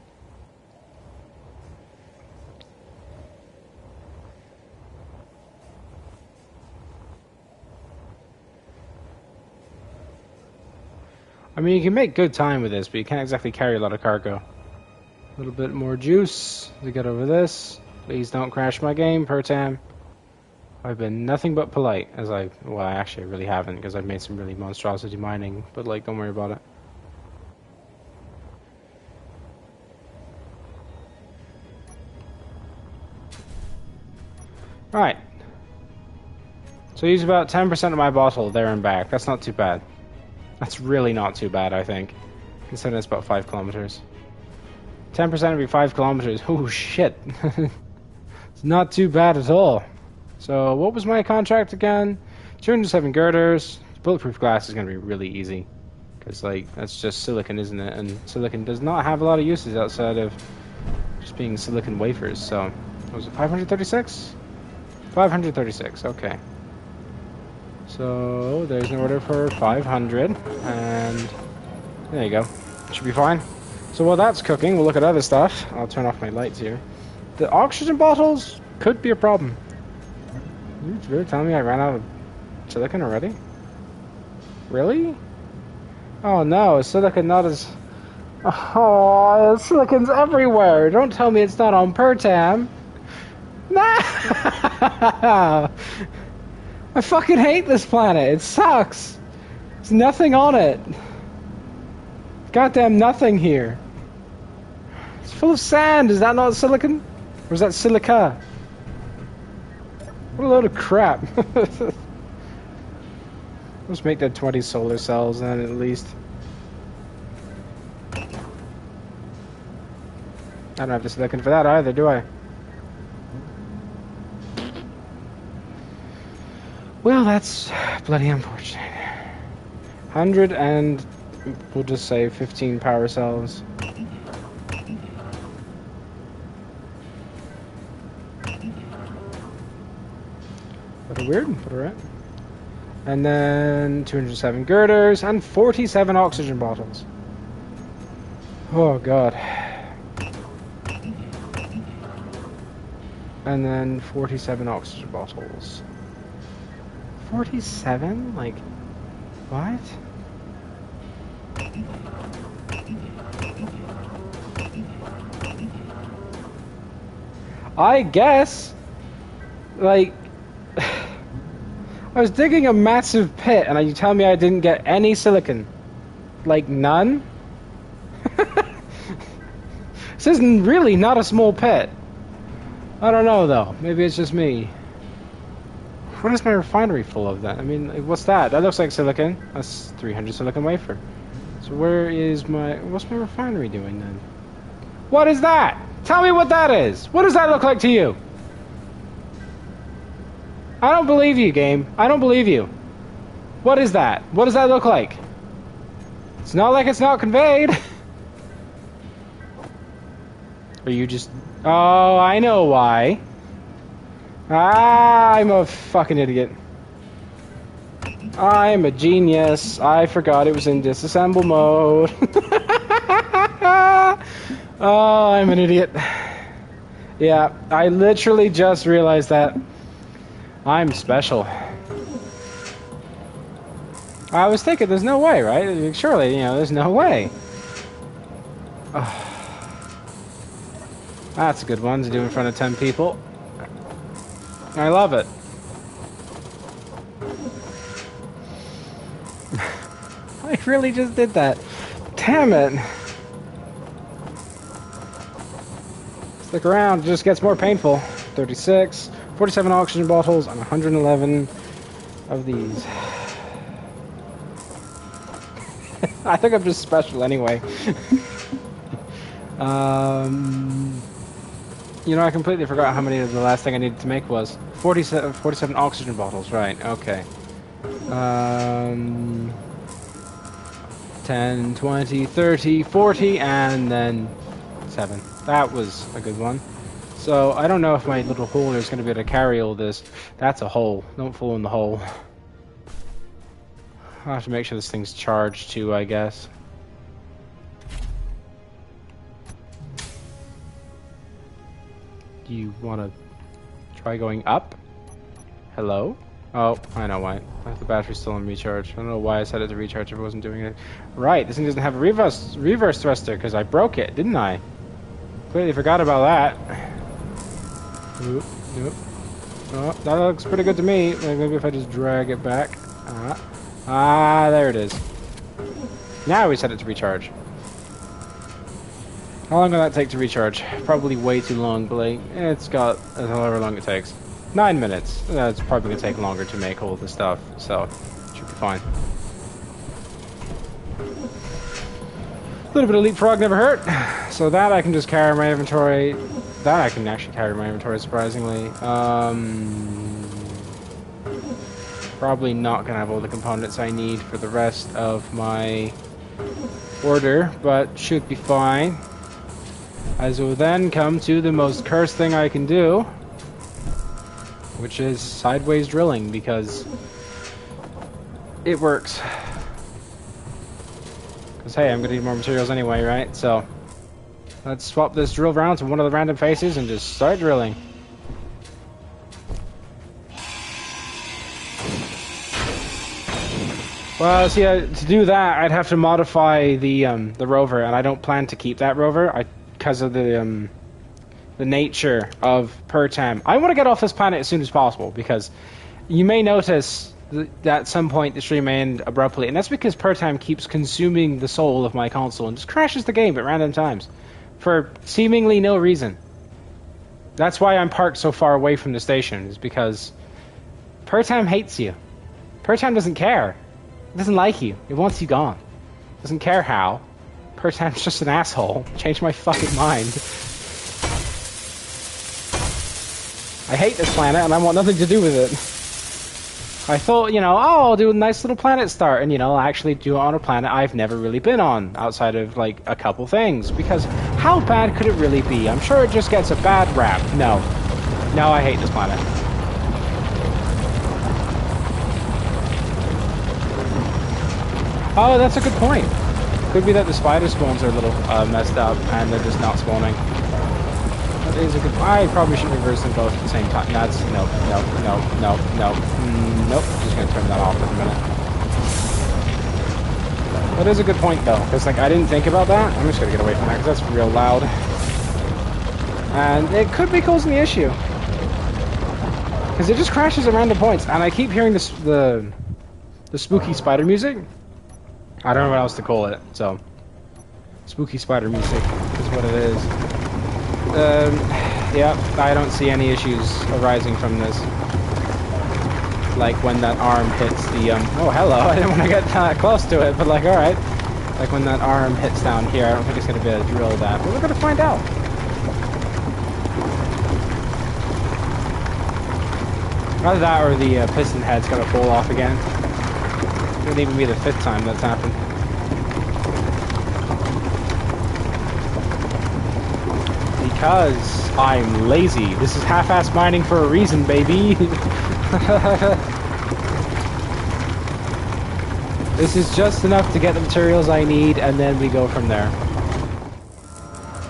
I mean, you can make good time with this, but you can't exactly carry a lot of cargo. A little bit more juice to get over this. Please don't crash my game, Pertam. I've been nothing but polite, as I actually really haven't, because I've made some really monstrosity mining, but like, don't worry about it. Right. So use about 10% of my bottle there and back. That's not too bad. That's really not too bad, I think. Considering it's about 5 kilometers. 10% would be 5 kilometers. Oh shit. It's not too bad at all. So what was my contract again? 207 girders. Bulletproof glass is going to be really easy. Because, like, that's just silicon, isn't it? And silicon does not have a lot of uses outside of just being silicon wafers. So, what was it, 536? 536, okay. So, there's an order for 500. And there you go. Should be fine. So while that's cooking, we'll look at other stuff. I'll turn off my lights here. The oxygen bottles could be a problem. You really telling me I ran out of silicon already? Really? Oh no, is silicon not as... Oh, silicon's everywhere. Don't tell me it's not on Pertam. Nah! I fucking hate this planet. It sucks. There's nothing on it. Goddamn nothing here. It's full of sand. Is that not silicon? Or is that silica? What a load of crap. Let's make that 20 solar cells then at least. I don't have the silicon for that either, do I? Well, that's bloody unfortunate. 100 and we'll just say 15 power cells. Little weird, but alright. And then 207 girders and 47 oxygen bottles. Oh god. And then 47 oxygen bottles. 47? Like, what? I guess, like, I was digging a massive pit and you tell me I didn't get any silicon? Like, none? This isn't really not a small pit. I don't know though, maybe it's just me. What is my refinery full of then? I mean, what's that? That looks like silicon. That's 300 silicon wafer. So where is my... What's my refinery doing then? What is that? Tell me what that is. What does that look like to you? I don't believe you, game. I don't believe you. What is that? What does that look like? It's not like it's not conveyed. Are you just... Oh, I know why. I'm a fucking idiot. I'm a genius. I forgot it was in disassemble mode. Oh, I'm an idiot. Yeah, I literally just realized that. I'm special. I was thinking, there's no way, right? Surely, you know, there's no way. Oh. That's a good one to do in front of 10 people. I love it. I really just did that. Damn it. Stick around, it just gets more painful. 36, 47 oxygen bottles, and 111 of these. I think I'm just special anyway. You know, I completely forgot how many of the last thing I needed to make was. 47 oxygen bottles, right, okay. 10, 20, 30, 40, and then 7. That was a good one. So, I don't know if my little holder is going to be able to carry all this. That's a hole. Don't fall in the hole. I'll have to make sure this thing's charged too, I guess. Do you want to try going up? Hello? Oh, I know why. The battery's still on recharge. I don't know why I set it to recharge if it wasn't doing it. Right, this thing doesn't have a reverse thruster because I broke it, didn't I? Completely forgot about that. Oop, nope. Oh, that looks pretty good to me. Maybe if I just drag it back. There it is. Now we set it to recharge. How long will that take to recharge? Probably way too long, but like, it's got however long it takes. 9 minutes. It's probably gonna take longer to make all the stuff, so should be fine. A little bit of leapfrog never hurt. So that I can just carry my inventory. That I can actually carry my inventory, surprisingly. Probably not gonna have all the components I need for the rest of my order, but should be fine. As we'll then come to the most cursed thing I can do, which is sideways drilling, because it works. Because hey, I'm gonna need more materials anyway, right? So let's swap this drill round to one of the random faces and just start drilling. Well, see, to do that, I'd have to modify the rover, and I don't plan to keep that rover because of the nature of Pertam. I want to get off this planet as soon as possible, because you may notice that at some point the stream may end abruptly, and that's because Pertam keeps consuming the soul of my console and just crashes the game at random times for seemingly no reason. That's why I'm parked so far away from the station, is because Pertam hates you. Pertam doesn't care. It doesn't like you. It wants you gone. Doesn't care how. Pertam's just an asshole. Change my fucking mind. I hate this planet and I want nothing to do with it. I thought, you know, oh, I'll do a nice little planet start, and, you know, I'll actually do it on a planet I've never really been on, outside of, like, a couple things. Because how bad could it really be? I'm sure it just gets a bad rap. No. No, I hate this planet. Oh, that's a good point. Could be that the spider spawns are a little messed up and they're just not spawning. That is a good point. I probably should reverse them both at the same time. That's nope. Just gonna turn that off for a minute. That is a good point though, because like I didn't think about that. I'm just gonna get away from that because that's real loud. And it could be causing the issue. Because it just crashes at random points, and I keep hearing this the spooky spider music. I don't know what else to call it, so spooky spider music is what it is. Yeah, I don't see any issues arising from this. Like when that arm hits the oh hello, I didn't want to get that close to it, but like alright. Like when that arm hits down here, I don't think it's gonna be able to drill that, but we're gonna find out. Either that or the piston head's gonna fall off again. It wouldn't even be the 5th time that's happened. Because I'm lazy. This is half-ass mining for a reason, baby. This is just enough to get the materials I need, and then we go from there.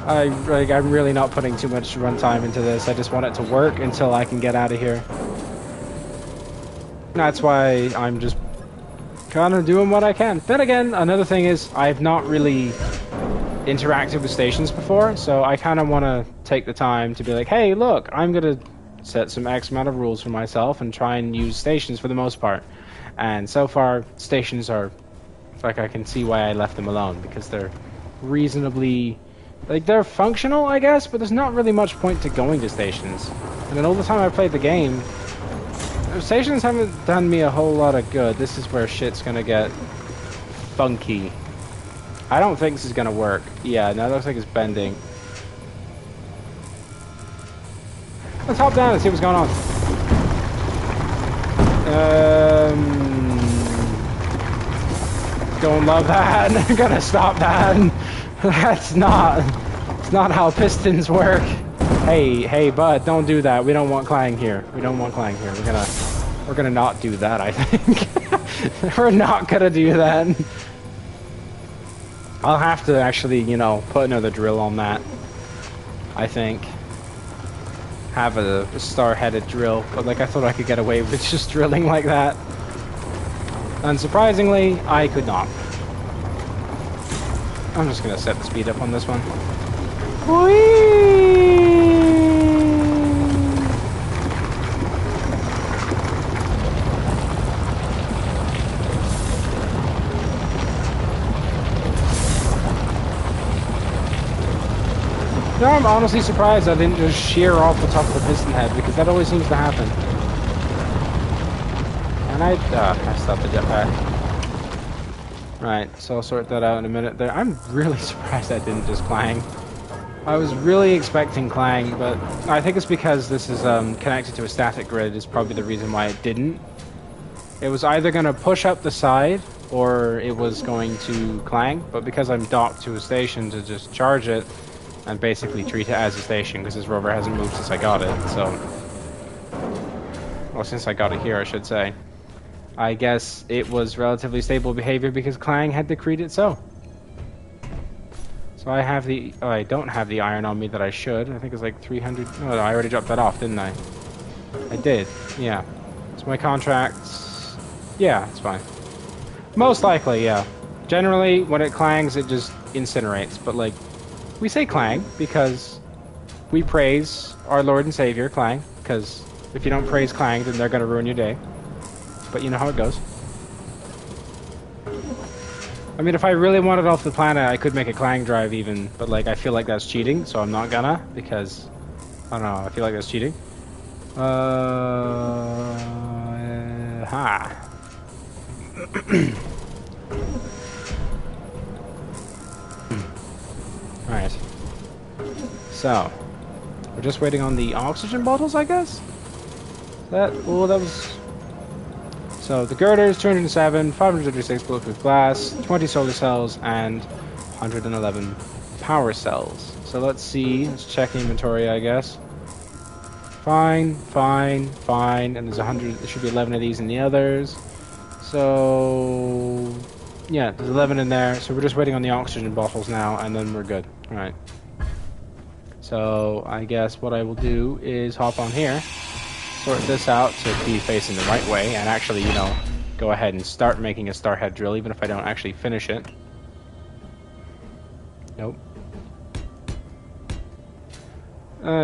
I'm really not putting too much runtime into this. I just want it to work until I can get out of here. That's why I'm just kind of doing what I can. Then again, another thing is I've not really interacted with stations before, so I kind of want to take the time to be like, hey, look, I'm going to set some X amount of rules for myself and try and use stations for the most part. And so far, stations are, like, I can see why I left them alone, because they're reasonably, like, they're functional, I guess, but there's not really much point to going to stations. And then all the time I played the game, stations haven't done me a whole lot of good. This is where shit's gonna get funky. I don't think this is gonna work. Yeah, no, it looks like it's bending. Let's hop down and see what's going on. Don't love that. I'm gonna stop that. It's not how pistons work. Hey, bud, don't do that. We don't want Clang here. We don't want Clang here. We're gonna not do that, I think. We're not gonna do that. I'll have to actually, you know, put another drill on that. I think. Have a star-headed drill, but like I thought I could get away with just drilling like that. Unsurprisingly, I could not. I'm just gonna set the speed up on this one. Whee! I'm honestly surprised I didn't just shear off the top of the piston head, because that always seems to happen. And I stopped the jetpack. Right, so I'll sort that out in a minute there. I'm really surprised that didn't just clang. I was really expecting clang, but I think it's because this is connected to a static grid is probably the reason why it didn't. It was either going to push up the side, or it was going to clang, but because I'm docked to a station to just charge it, and basically treat it as a station, because this rover hasn't moved since I got it, so... Well, since I got it here, I should say. I guess it was relatively stable behavior because Clang had decreed it so. So I have the... Oh, I don't have the iron on me that I should. I think it's like 300... No, I already dropped that off, didn't I? I did, yeah. So my contracts... Yeah, it's fine. Most likely, yeah. Generally, when it clangs, it just incinerates. But, like, we say Clang because we praise our Lord and Savior, Clang. Because if you don't praise Clang, then they're going to ruin your day. But you know how it goes. I mean, if I really wanted off the planet, I could make a Clang drive even, but like, I feel like that's cheating, so I'm not gonna, because, I don't know, I feel like that's cheating. Alright. So, we're just waiting on the oxygen bottles, I guess? That was... So the girders, 207, 536 bulletproof glass, 20 solar cells, and 111 power cells. So let's see, let's check inventory, I guess. Fine, fine, fine, and there's 100, there should be 11 of these in the others. So, yeah, there's 11 in there, so we're just waiting on the oxygen bottles now, and then we're good. Alright. So, I guess what I will do is hop on here. Sort this out to be facing the right way, and actually, you know, go ahead and start making a starhead drill, even if I don't actually finish it. Nope.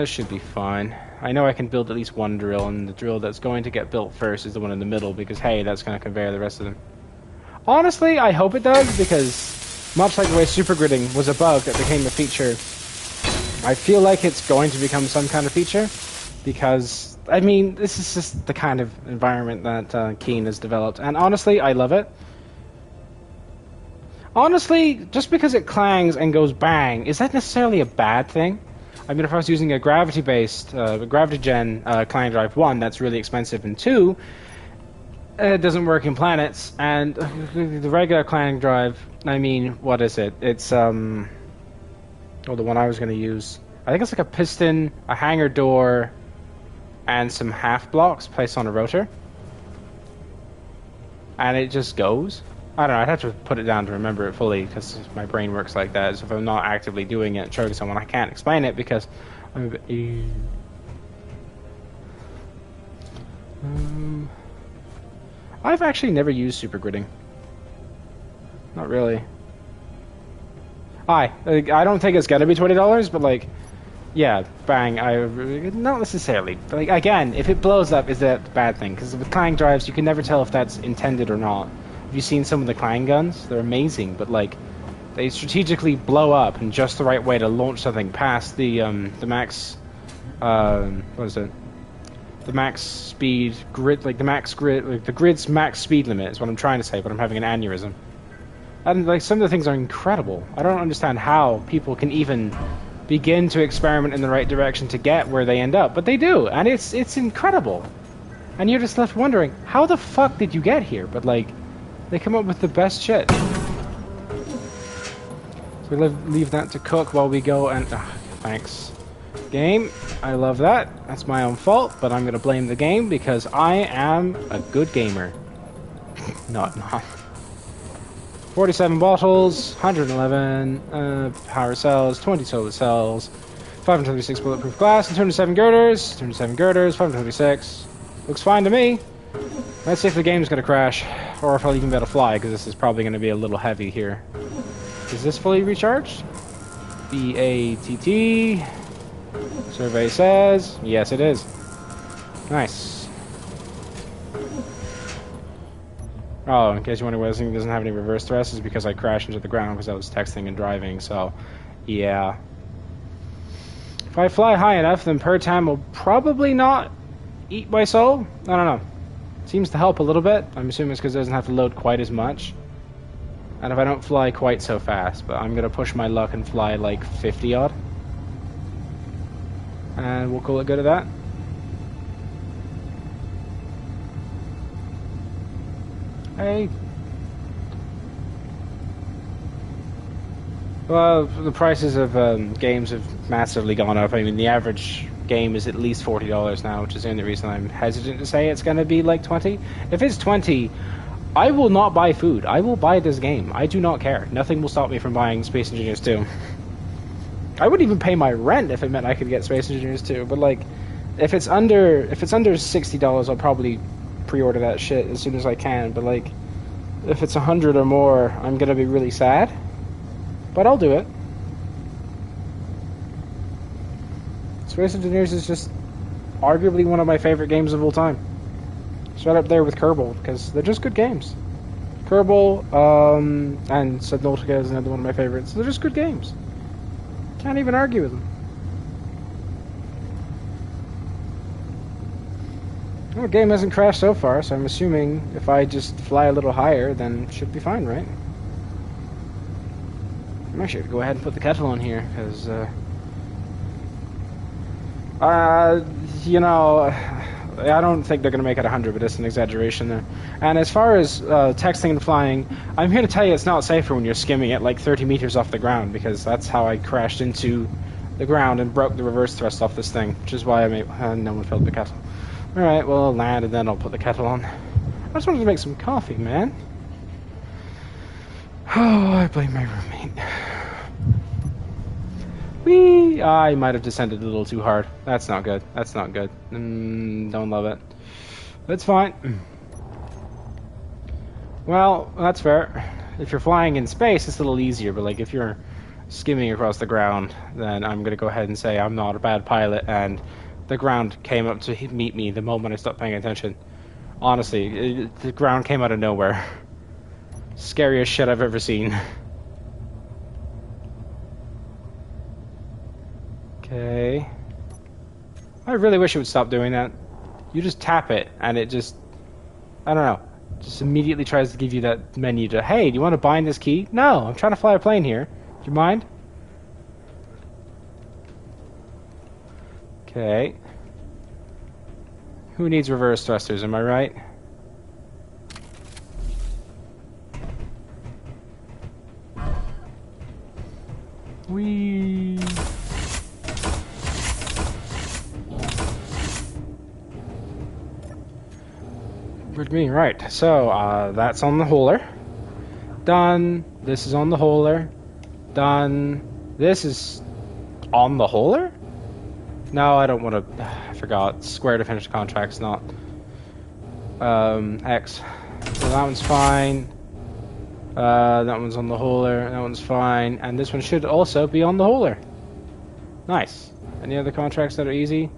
Should be fine. I know I can build at least one drill, and the drill that's going to get built first is the one in the middle, because, hey, that's going to convey the rest of them. Honestly, I hope it does, because much like the way super gridding was a bug that became a feature, I feel like it's going to become some kind of feature, because... I mean, this is just the kind of environment that Keen has developed, and honestly, I love it. Honestly, just because it clangs and goes bang, is that necessarily a bad thing? I mean, if I was using a gravity-based, gravity-gen clang drive, 1, that's really expensive, and 2, it doesn't work in planets, and the regular clang drive, I mean, what is it? It's, the one I was going to use. I think it's like a piston, a hangar door, and some half blocks placed on a rotor, and it just goes. I don't know, I'd have to put it down to remember it fully, because my brain works like that. So if I'm not actively doing it and showing someone, I can't explain it because I'm a bit... I've actually never used super gridding. Not really. I don't think it's gonna be $20, but like, yeah, bang, not necessarily. But like, again, if it blows up, is that a bad thing? Because with Clang drives, you can never tell if that's intended or not. Have you seen some of the Clang guns? They're amazing, but like, they strategically blow up in just the right way to launch something past the max, what is it? The max speed grid, like the max grid, like the grid's max speed limit is what I'm trying to say, but I'm having an aneurysm. And like, some of the things are incredible. I don't understand how people can even begin to experiment in the right direction to get where they end up, but they do, and it's incredible. And you're just left wondering, how the fuck did you get here? But like, they come up with the best shit. So we leave that to cook while we go and... thanks. Game, I love that. That's my own fault, but I'm gonna blame the game because I am a good gamer. No, I'm not. 47 bottles, 111 power cells, 20 solar cells, 526 bulletproof glass, and 207 girders. 207 girders, 526. Looks fine to me. Let's see if the game's gonna crash, or if I'll even be able to fly, because this is probably gonna be a little heavy here. Is this fully recharged? BATT. Survey says, yes it is. Nice. Oh, in case you wonder why this thing doesn't have any reverse thrust, is because I crashed into the ground because I was texting and driving, so, yeah. If I fly high enough, then Pertam will probably not eat my soul. I don't know. Seems to help a little bit. I'm assuming it's because it doesn't have to load quite as much. And if I don't fly quite so fast, but I'm going to push my luck and fly like 50 odd. And we'll call it good at that. Hey. Well, the prices of games have massively gone up. I mean, the average game is at least $40 now, which is the only reason I'm hesitant to say it's going to be like 20. If it's 20, I will not buy food. I will buy this game. I do not care. Nothing will stop me from buying Space Engineers 2. I wouldn't even pay my rent if it meant I could get Space Engineers 2. But like, if it's under $60, I'll probably pre-order that shit as soon as I can. But like, if it's 100 or more, I'm gonna be really sad. But I'll do it. Space Engineers is just arguably one of my favorite games of all time. It's right up there with Kerbal, because they're just good games. Kerbal and Subnautica is another one of my favorites. They're just good games. Can't even argue with them. Well, the game hasn't crashed so far, so I'm assuming if I just fly a little higher, then it should be fine, right? I'm actually going to go ahead and put the kettle on here, because, you know, I don't think they're going to make it 100, but it's an exaggeration there. And as far as texting and flying, I'm here to tell you it's not safer when you're skimming at like 30 meters off the ground, because that's how I crashed into the ground and broke the reverse thrust off this thing, which is why I made... no one filled the kettle. Alright, well, I'll land and then I'll put the kettle on. I just wanted to make some coffee, man. Oh, I blame my roommate. Whee! I might have descended a little too hard. That's not good. That's not good. Don't love it. That's fine. Well, that's fair. If you're flying in space, it's a little easier, but like if you're skimming across the ground, then I'm going to go ahead and say I'm not a bad pilot, and the ground came up to meet me the moment I stopped paying attention. Honestly, the ground came out of nowhere. Scariest shit I've ever seen. Okay. I really wish it would stop doing that. You just tap it, and it just... I don't know. Just immediately tries to give you that menu to, hey, do you want to bind this key? No, I'm trying to fly a plane here. Do you mind? Okay. Who needs reverse thrusters, am I right? Whee! With me, right. So, that's on the hauler. Done. This is on the hauler. Done. This is on the hauler? No, I don't want to... I forgot. Square to finish the contract's not... X. So that one's fine. That one's on the hauler. That one's fine. And this one should also be on the hauler. Nice. Any other contracts that are easy?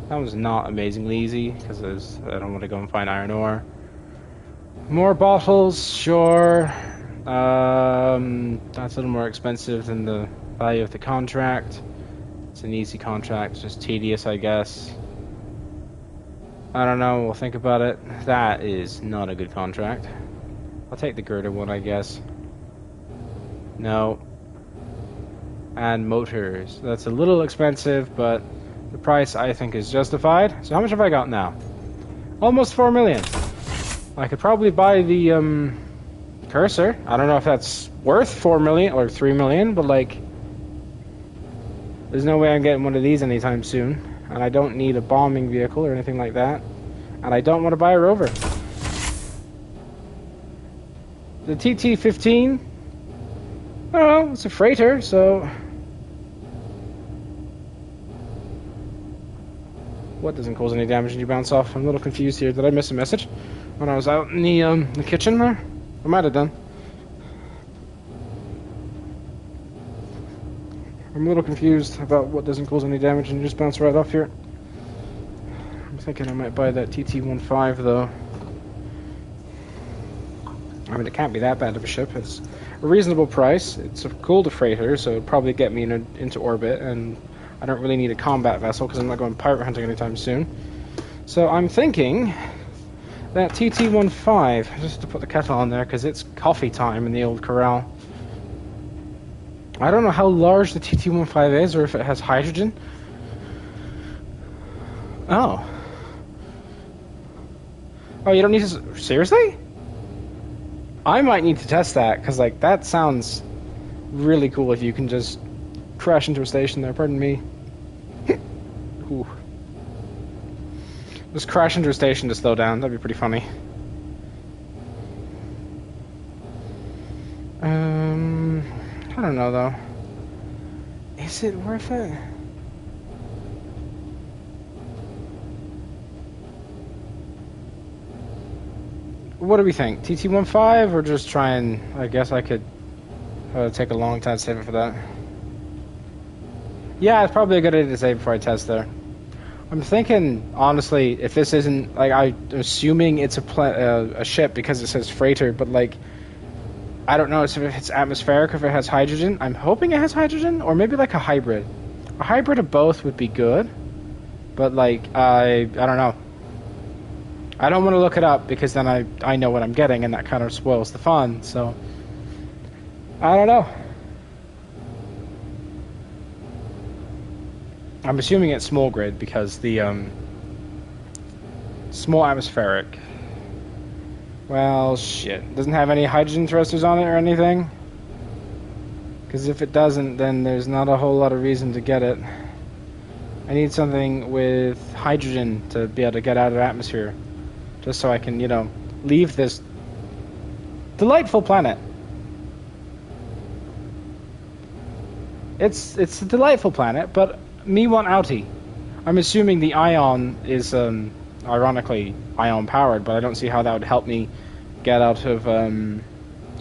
That one's not amazingly easy, because I don't want to go and find iron ore. More bottles, sure. That's a little more expensive than the value of the contract. It's an easy contract, just tedious, I guess. I don't know, we'll think about it. That is not a good contract. I'll take the girder one, I guess. No. And motors. That's a little expensive, but the price, I think, is justified. So how much have I got now? Almost 4 million. I could probably buy the cursor. I don't know if that's worth 4 million or 3 million, but like, there's no way I'm getting one of these anytime soon. And I don't need a bombing vehicle or anything like that. And I don't want to buy a rover. The TT-15, I don't know, it's a freighter, so... What doesn't cause any damage when you bounce off? I'm a little confused here. Did I miss a message when I was out in the kitchen there? I might have done. I'm a little confused about what doesn't cause any damage and you just bounce right off here. I'm thinking I might buy that TT-15 though. I mean, it can't be that bad of a ship. It's a reasonable price. It's a cool freighter, so it'd probably get me into orbit, and I don't really need a combat vessel because I'm not going pirate hunting anytime soon. So I'm thinking that TT-15, just to put the kettle on there because it's coffee time in the old corral. I don't know how large the TT-15 is or if it has hydrogen. Oh. Oh, you don't need to... Seriously? I might need to test that, because, like, that sounds really cool if you can just crash into a station there. Pardon me. Ooh. Just crash into a station to slow down. That'd be pretty funny. I don't know, though. Is it worth it? What do we think? TT-15 or just try and... I guess I could take a long time to save it for that. Yeah, it's probably a good idea to save before I test there. I'm thinking, honestly, if this isn't... Like, I'm assuming it's a ship because it says freighter, but, like... I don't know if it's atmospheric or if it has hydrogen. I'm hoping it has hydrogen, or maybe, like, a hybrid. A hybrid of both would be good. But, like, I don't know. I don't want to look it up because then I know what I'm getting and that kind of spoils the fun, so I don't know. I'm assuming it's small grid because the small atmospheric. Well, shit. Doesn't have any hydrogen thrusters on it or anything? Because if it doesn't, then there's not a whole lot of reason to get it. I need something with hydrogen to be able to get out of the atmosphere. Just so I can, you know, leave this delightful planet. It's a delightful planet, but me want outie. I'm assuming the ion is, ironically, ion powered, but I don't see how that would help me get out of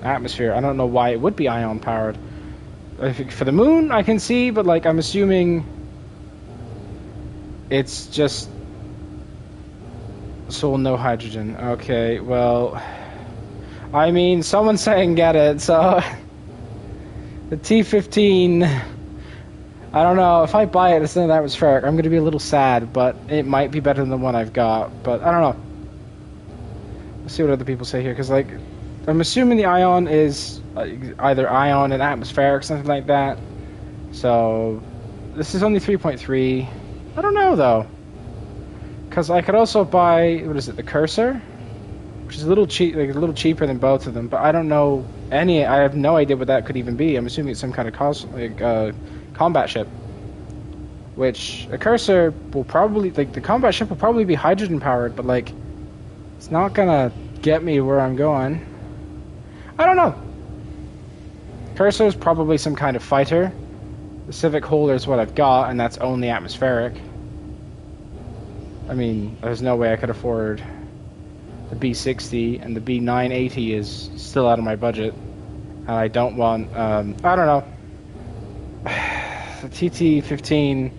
atmosphere. I don't know why it would be ion powered. For the moon, I can see, but like I'm assuming it's just. So no hydrogen. Okay, well... I mean, someone's saying get it, so... The T-15... I don't know, if I buy it instead of atmospheric, I'm going to be a little sad, but it might be better than the one I've got. But, I don't know. Let's see what other people say here, because, like... I'm assuming the ion is either ion and atmospheric, something like that. So... This is only 3.3. I don't know, though. Because I could also buy, what is it, the cursor, which is a little cheap, like a little cheaper than both of them. But I don't know any. I have no idea what that could even be. I'm assuming it's some kind of combat ship. Which a cursor will probably, like the combat ship will probably be hydrogen powered, but like it's not gonna get me where I'm going. I don't know. Cursor is probably some kind of fighter. The Civic Holder is what I've got, and that's only atmospheric. I mean, there's no way I could afford the B60, and the B980 is still out of my budget. And I don't want, I don't know. The TT-15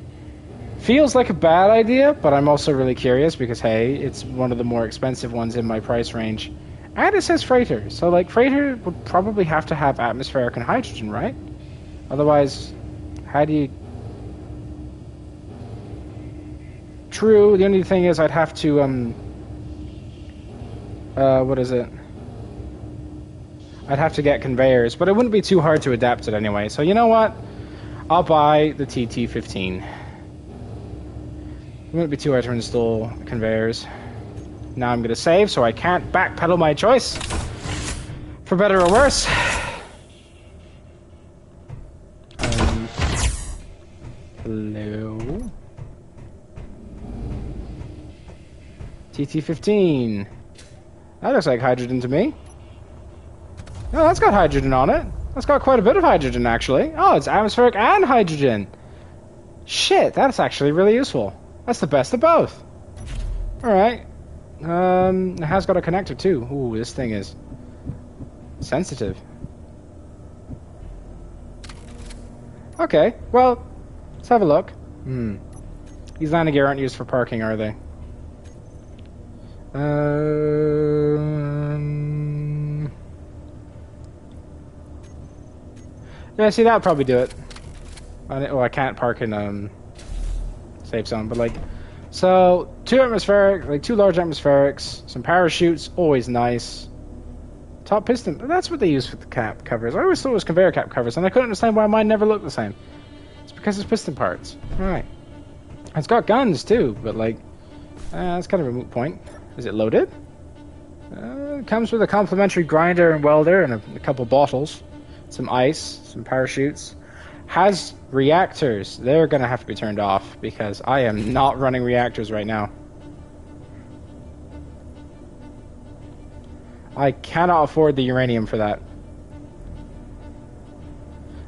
feels like a bad idea, but I'm also really curious because, hey, it's one of the more expensive ones in my price range. And it says freighter, so, like, freighter would probably have to have atmospheric and hydrogen, right? Otherwise, how do you... True, the only thing is I'd have to, what is it? I'd have to get conveyors, but it wouldn't be too hard to adapt it anyway. So you know what? I'll buy the TT-15. It wouldn't be too hard to install conveyors. Now I'm going to save, so I can't backpedal my choice. For better or worse. Hello? TT-15. That looks like hydrogen to me. No, that's got hydrogen on it. That's got quite a bit of hydrogen, actually. Oh, it's atmospheric and hydrogen. Shit, that's actually really useful. That's the best of both. Alright. It has got a connector, too. Ooh, this thing is sensitive. Okay, well, let's have a look. These landing gear aren't used for parking, are they? Yeah, see, that would probably do it. I can't park in safe zone. But like, so 2 atmospheric, like 2 large atmospherics, some parachutes, always nice. Top piston, that's what they use for the cap covers. I always thought it was conveyor cap covers, and I couldn't understand why mine never looked the same. It's because it's piston parts. Alright. It's got guns too, but like, it's kind of a moot point. Is it loaded? It comes with a complimentary grinder and welder and a couple bottles. Some ice, some parachutes. Has reactors. They're gonna have to be turned off because I am not running reactors right now. I cannot afford the uranium for that.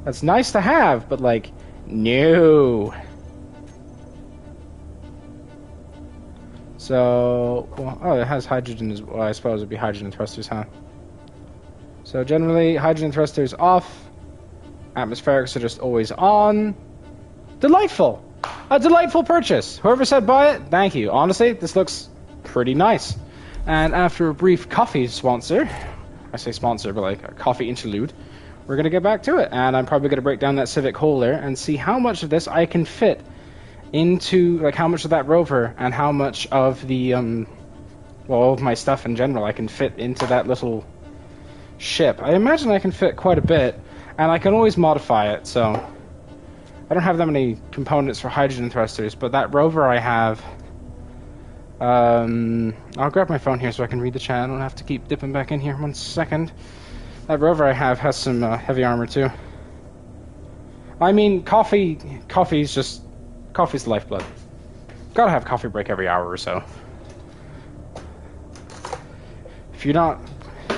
That's nice to have, but like, no. So, well, oh, it has hydrogen as well. I suppose it'd be hydrogen thrusters, huh? So generally, hydrogen thrusters off. Atmospherics are just always on. Delightful! A delightful purchase! Whoever said buy it, thank you. Honestly, this looks pretty nice. And after a brief coffee sponsor, I say sponsor, but like a coffee interlude, we're going to get back to it. And I'm probably going to break down that Civic hole there and see how much of this I can fit into, like how much of that rover and how much of the, well, of my stuff in general I can fit into that little ship. I imagine I can fit quite a bit, and I can always modify it, so I don't have that many components for hydrogen thrusters, but that rover I have, I'll grab my phone here so I can read the chat. I don't have to keep dipping back in here. 1 second. That rover I have has some heavy armor too. I mean, coffee's the lifeblood. Gotta have coffee break every hour or so. If you're not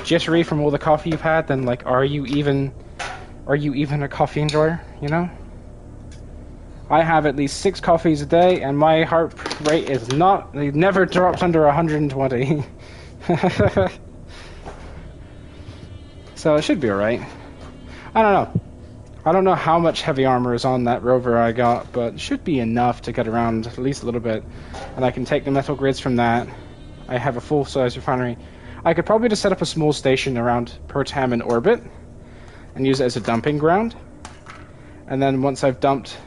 jittery from all the coffee you've had, then like, are you even a coffee enjoyer? You know? I have at least 6 coffees a day, and my heart rate is not, it never drops under 120. So it should be alright. I don't know. I don't know how much heavy armor is on that rover I got, but it should be enough to get around at least a little bit. And I can take the metal grids from that. I have a full-size refinery. I could probably just set up a small station around Pertam in orbit and use it as a dumping ground. And then once I've dumped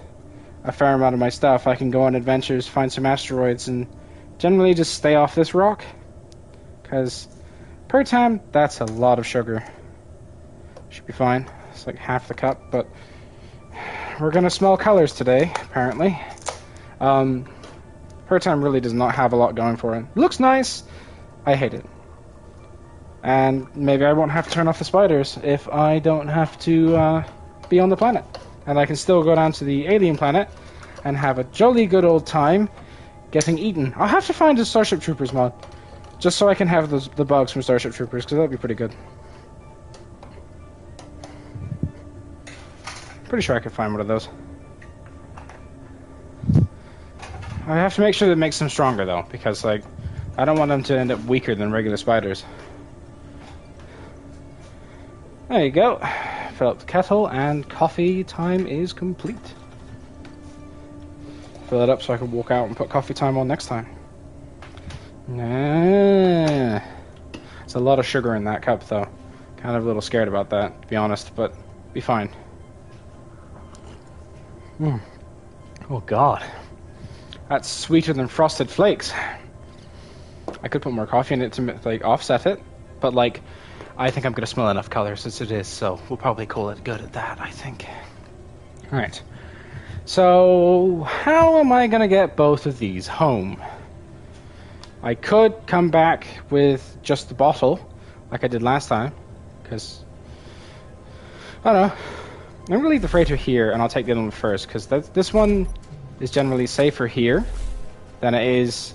a fair amount of my stuff, I can go on adventures, find some asteroids, and generally just stay off this rock. Because Pertam, that's a lot of sugar. Should be fine. It's like half the cup, but we're gonna smell colors today, apparently. Pertam really does not have a lot going for it. Looks nice. I hate it. And maybe I won't have to turn off the spiders if I don't have to be on the planet. And I can still go down to the alien planet and have a jolly good old time getting eaten. I'll have to find a Starship Troopers mod, just so I can have the bugs from Starship Troopers, because that'd be pretty good. Pretty sure I could find one of those. I have to make sure that it makes them stronger, though, because, like, I don't want them to end up weaker than regular spiders. There you go. Fill up the kettle, and coffee time is complete. Fill it up so I can walk out and put coffee time on next time. Nah. There's a lot of sugar in that cup, though. Kind of a little scared about that, to be honest, but be fine. Oh god. That's sweeter than Frosted Flakes. I could put more coffee in it to, like, offset it, but, like, I think I'm gonna smell enough colors as it is, so we'll probably call it good at that, I think. Alright. So, how am I gonna get both of these home? I could come back with just the bottle, like I did last time, because, I don't know. I'm gonna leave the freighter here, and I'll take the other one first, because this one is generally safer here than it is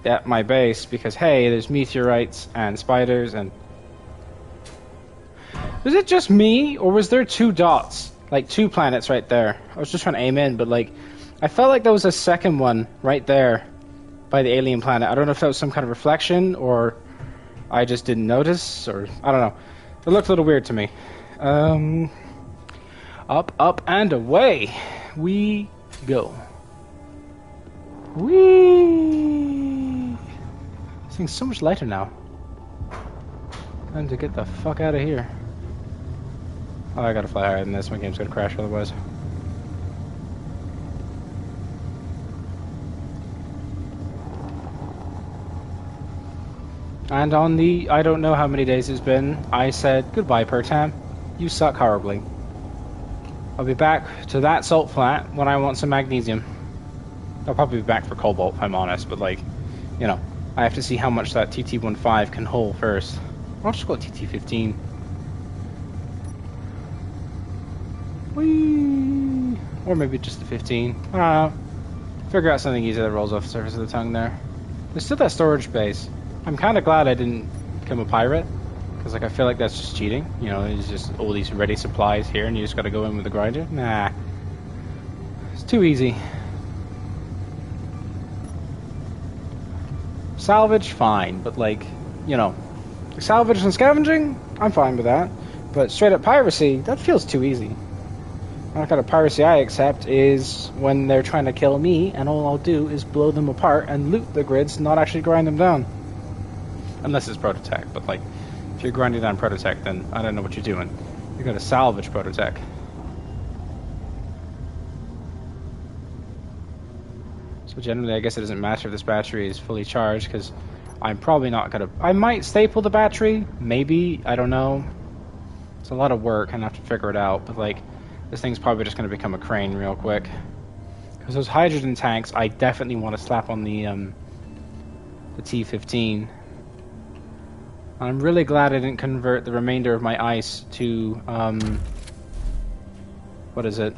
at my base, because, hey, there's meteorites and spiders, and... Was it just me, or was there 2 dots? Like, 2 planets right there. I was just trying to aim in, but, like, I felt like there was a second one right there by the alien planet. I don't know if that was some kind of reflection, or I just didn't notice, or... I don't know. It looked a little weird to me. Up, up, and away we go. Whee! This thing's so much lighter now. Time to get the fuck out of here. Oh, I gotta fly higher than this. My game's gonna crash otherwise. And on the, I don't know how many days it's been, I said, goodbye, Pertam. You suck horribly. I'll be back to that salt flat when I want some magnesium. I'll probably be back for cobalt, if I'm honest, but like, you know, I have to see how much that TT-15 can hold first. I'll just go TT-15. Whee! Or maybe just the 15. I don't know. Figure out something easy that rolls off the surface of the tongue there. There's still that storage space. I'm kind of glad I didn't become a pirate, because like I feel like that's just cheating. You know, there's just all these ready supplies here, and you just got to go in with the grinder. Nah, it's too easy. Salvage, fine, but like, you know, salvage and scavenging, I'm fine with that. But straight up piracy, that feels too easy. The kind of piracy I accept is when they're trying to kill me, and all I'll do is blow them apart and loot the grids, not actually grind them down. Unless it's Prototech, but like, if you're grinding down Prototech, then I don't know what you're doing. You gotta salvage Prototech. So generally, I guess it doesn't matter if this battery is fully charged, because I'm probably not gonna... I might staple the battery, maybe, I don't know. It's a lot of work, and I have to figure it out, but like, this thing's probably just gonna become a crane real quick. Because those hydrogen tanks, I definitely want to slap on the T-15. I'm really glad I didn't convert the remainder of my ice to, what is it?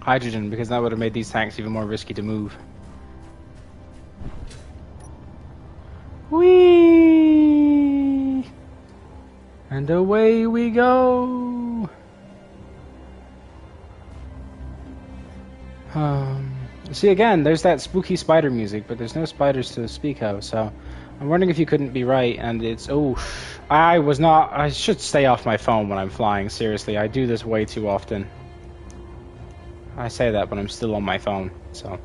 Hydrogen, because that would have made these tanks even more risky to move. Whee! And away we go! See, again, there's that spooky spider music, but there's no spiders to speak of, so I'm wondering if you couldn't be right, and it's... Oh, I should stay off my phone when I'm flying, seriously. I do this way too often. I say that, but I'm still on my phone, so...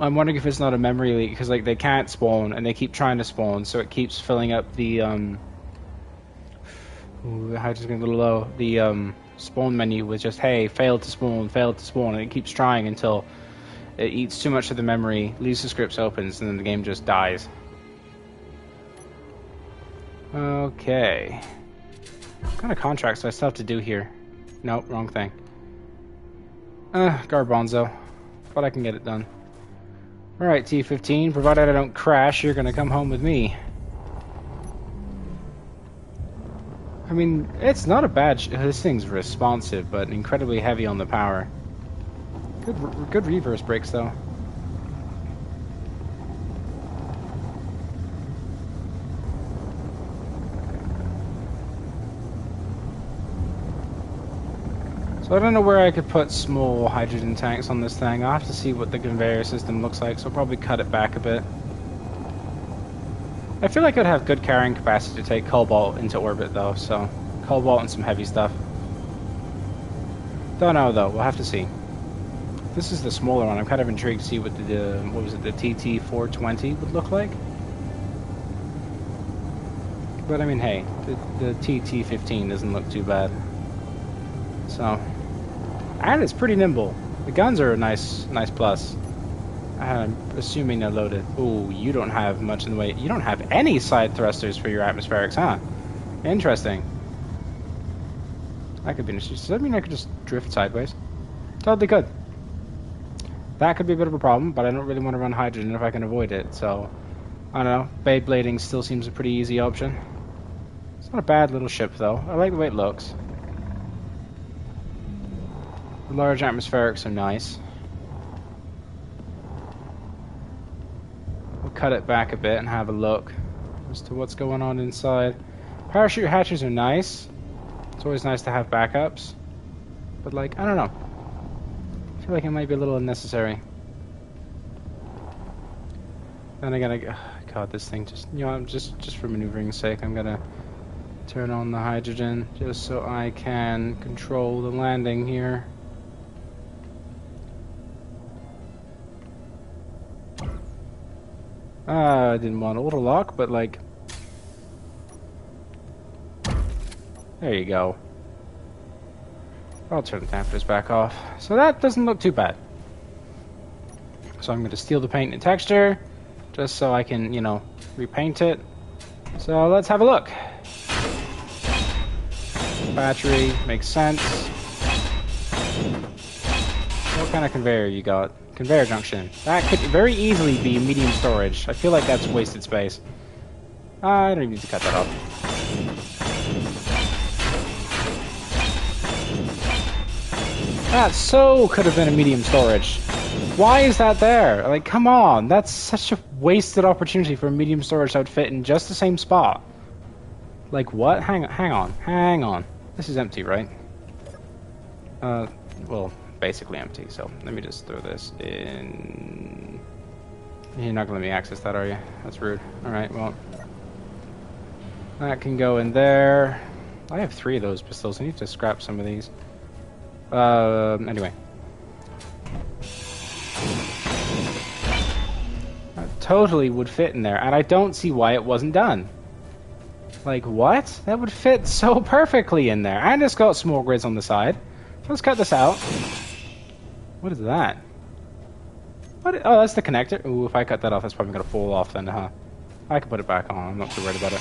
I'm wondering if it's not a memory leak, because, like, they can't spawn, and they keep trying to spawn, so it keeps filling up the, Ooh, the height is getting a little low. The spawn menu was just, hey, failed to spawn, and it keeps trying until it eats too much of the memory, leaves the scripts opens, and then the game just dies. Okay. What kind of contracts do I still have to do here? Nope, wrong thing. Garbanzo. But I can get it done. Alright, T-15, provided I don't crash, you're gonna come home with me. I mean, it's not a bad... this thing's responsive, but incredibly heavy on the power. Good reverse brakes, though. So I don't know where I could put small hydrogen tanks on this thing. I'll have to see what the conveyor system looks like, so I'll probably cut it back a bit. I feel like I'd have good carrying capacity to take cobalt into orbit, though, so... cobalt and some heavy stuff. Don't know, though. We'll have to see. This is the smaller one. I'm kind of intrigued to see what the what was it, the TT-420 would look like. But, I mean, hey, the TT-15 doesn't look too bad. So... and it's pretty nimble. The guns are a nice plus. I'm assuming they're loaded. Ooh, you don't have much in the way... you don't have any side thrusters for your atmospherics, huh? Interesting. That could be an issue. Does that mean I could just drift sideways? Totally could. That could be a bit of a problem, but I don't really want to run hydrogen if I can avoid it, so... I don't know. Beyblading still seems a pretty easy option. It's not a bad little ship, though. I like the way it looks. The large atmospherics are nice. We'll cut it back a bit and have a look as to what's going on inside. Parachute hatches are nice. It's always nice to have backups. But, like, I don't know. I feel like it might be a little unnecessary. Then again, God, this thing just... you know, just for maneuvering's sake, I'm gonna turn on the hydrogen just so I can control the landing here. I didn't want auto lock, but like... there you go. I'll turn the dampers back off. So that doesn't look too bad. So I'm going to steal the paint and texture, just so I can, you know, repaint it. So let's have a look. Battery, makes sense. What kind of conveyor you got? Conveyor junction. That could very easily be medium storage. I feel like that's wasted space. I don't even need to cut that off. That so could have been a medium storage. Why is that there? Like, come on. That's such a wasted opportunity for a medium storage that would fit in just the same spot. Like, what? Hang on. This is empty, right? Well, basically empty, so let me just throw this in. You're not gonna let me access that, are you? That's rude. Alright, well. That can go in there. I have 3 of those pistols. I need to scrap some of these. Anyway. That totally would fit in there, and I don't see why it wasn't done. Like, what? That would fit so perfectly in there. And it's got small grids on the side. Let's cut this out. What is that? What? Oh, that's the connector. Ooh, if I cut that off, that's probably going to fall off then, huh? I can put it back on. I'm not too worried about it.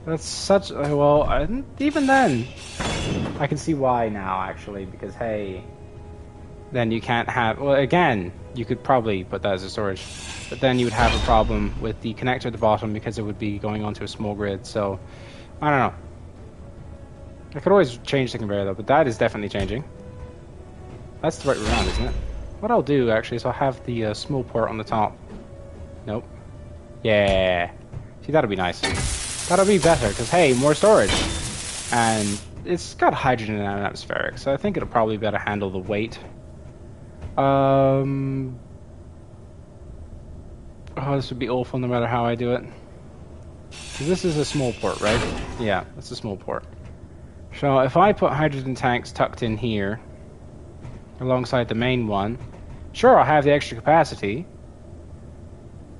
That's such... Well, even then, I can see why now, actually, because, hey, then you can't have... Well, again, you could probably put that as a storage, but then you would have a problem with the connector at the bottom because it would be going onto a small grid, so, I don't know. I could always change the conveyor, though, but that is definitely changing. That's the right way around, isn't it? What I'll do, actually, is I'll have the small port on the top. Nope. Yeah. See, that'll be nice. That'll be better, because, hey, more storage. And it's got hydrogen and atmospheric, so I think it'll probably be able to handle the weight. Oh, this would be awful no matter how I do it. This is a small port, right? Yeah, that's a small port. So if I put hydrogen tanks tucked in here, alongside the main one, sure, I'll have the extra capacity,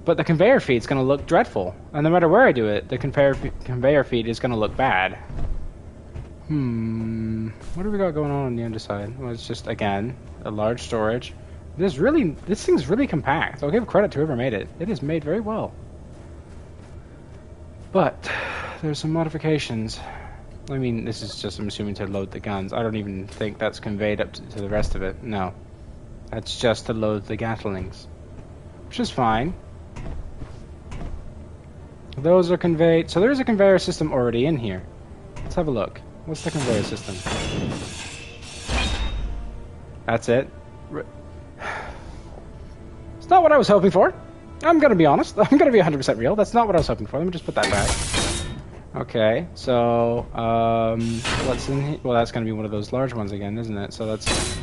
but the conveyor feed's going to look dreadful. And no matter where I do it, the conveyor feed is going to look bad. What do we got going on the underside? Well, it's just, again, a large storage. This thing's really compact. I'll give credit to whoever made it. It is made very well. But there's some modifications. I mean, this is just, I'm assuming, to load the guns. I don't even think that's conveyed up to the rest of it. No. That's just to load the Gatlings. Which is fine. Those are conveyed. So there's a conveyor system already in here. Let's have a look. What's the conveyor system? That's it. It's not what I was hoping for. I'm gonna be honest. I'm gonna be 100% real. That's not what I was hoping for. Let me just put that back. Okay, so, what's in here? Well, that's gonna be one of those large ones again, isn't it? So that's...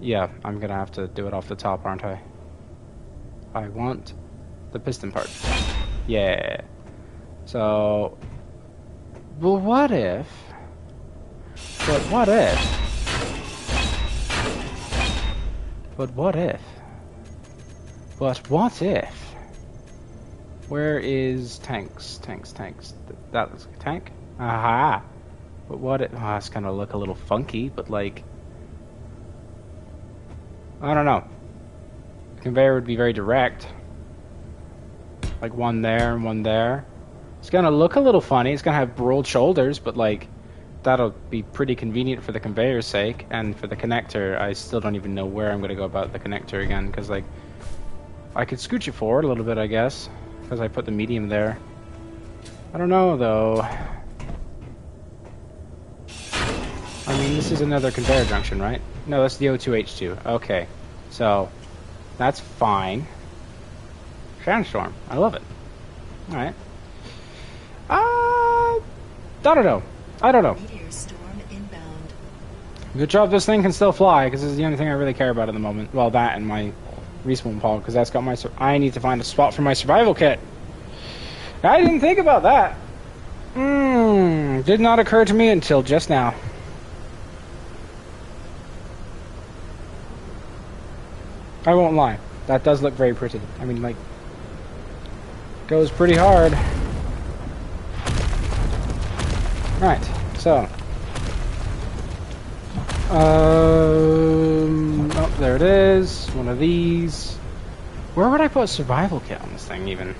Yeah, I'm gonna have to do it off the top, aren't I? I want the piston part. Yeah. So... Well, what if... But what if... But what if... But what if... Where is tanks? That looks like a tank? Aha! But what if... Oh, it's gonna look a little funky, but like... I don't know. The conveyor would be very direct. Like one there and one there. It's gonna look a little funny. It's gonna have broad shoulders, but like... That'll be pretty convenient for the conveyor's sake. And for the connector, I still don't even know where I'm gonna go about the connector again, because like... I could scooch it forward a little bit, I guess. Because I put the medium there. I don't know, though. I mean, this is another conveyor junction, right? No, that's the O2H2. Okay. So, that's fine. Sandstorm. I love it. Alright. I don't know. Good job this thing can still fly, because this is the only thing I really care about at the moment. Well, that and my respawn pod, because that's got my... I need to find a spot for my survival kit. I didn't think about that. Did not occur to me until just now. I won't lie. That does look very pretty. I mean, like... Goes pretty hard. Right, so... Oh, there it is. One of these. Where would I put a survival kit on this thing, even?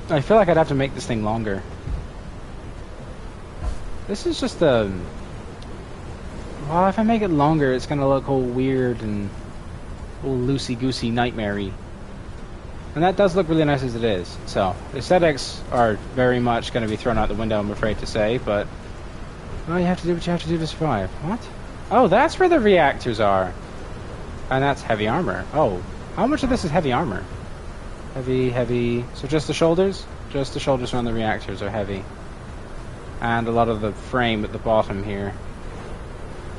I feel like I'd have to make this thing longer. This is just a... Well, if I make it longer, it's gonna look all weird and all loosey-goosey, nightmare-y. And that does look really nice as it is. So, the aesthetics are very much gonna be thrown out the window, I'm afraid to say, but... Well, you have to do what you have to do to survive. What? Oh, that's where the reactors are. And that's heavy armor. Oh, how much of this is heavy armor? Heavy. So just the shoulders? Just the shoulders around the reactors are heavy. And a lot of the frame at the bottom here.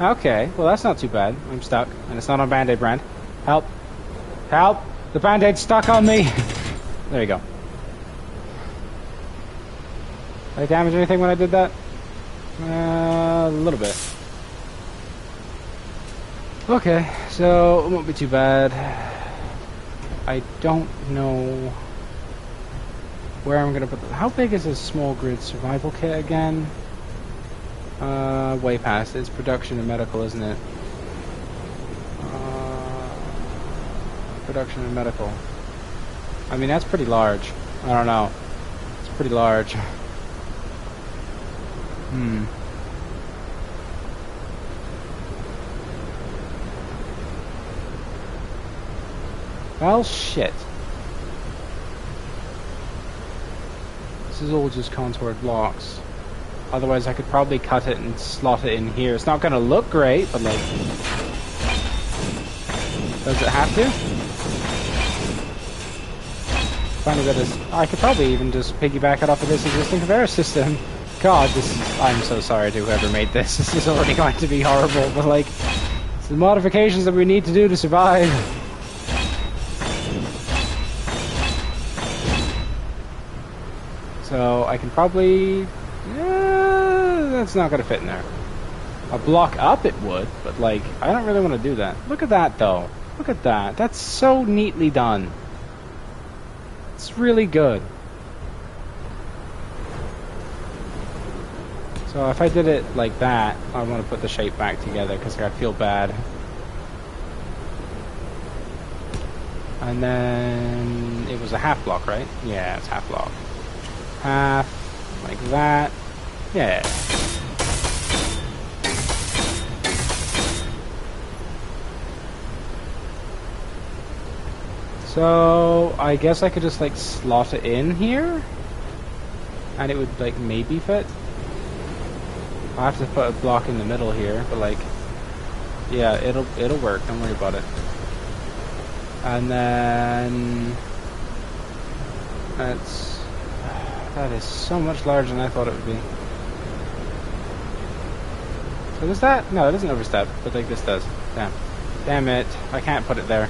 Okay, well that's not too bad. I'm stuck. And it's not on Band-Aid brand. Help. Help! The Band-Aid's stuck on me! There you go. Did I damage anything when I did that? A little bit. Okay, so it won't be too bad. I don't know where I'm gonna put the... How big is this small grid survival kit again? Way past. It's production and medical, isn't it? Production and medical. I mean, that's pretty large. I don't know. It's pretty large. Well, shit. This is all just contoured blocks. Otherwise, I could probably cut it and slot it in here. It's not going to look great, but like... Does it have to? Find a bit of... I could probably even just piggyback it off of this existing conveyor system. God, this is... I'm so sorry to whoever made this. This is already going to be horrible, but like... It's the modifications that we need to do to survive. So I can probably... that's not going to fit in there. A block up it would, but like, I don't really want to do that. Look at that though. Look at that. That's so neatly done. It's really good. So if I did it like that, I want to put the shape back together because I feel bad. And then it was a half block, right? Yeah, it's half block. Half, like that. Yeah. So I guess I could just like slot it in here, and it would like maybe fit. I have to put a block in the middle here, but like, yeah, it'll work. Don't worry about it. And then that is so much larger than I thought it would be. So does that? No, it doesn't overstep, but like this does. Damn it! I can't put it there.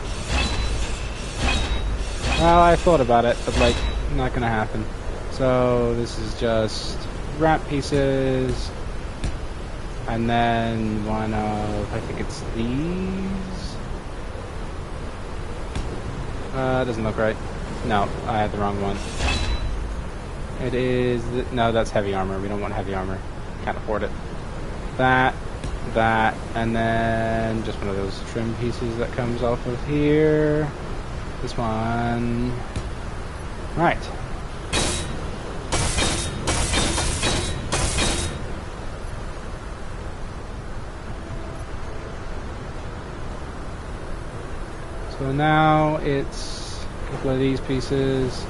Well, I thought about it, but like, not gonna happen. So this is just wrap pieces, and then one of, I think it's these. It doesn't look right. No, I had the wrong one. It is... No, that's heavy armor. We don't want heavy armor. Can't afford it. That, and then just one of those trim pieces that comes off of here. This one. Right. So now it's a couple of these pieces.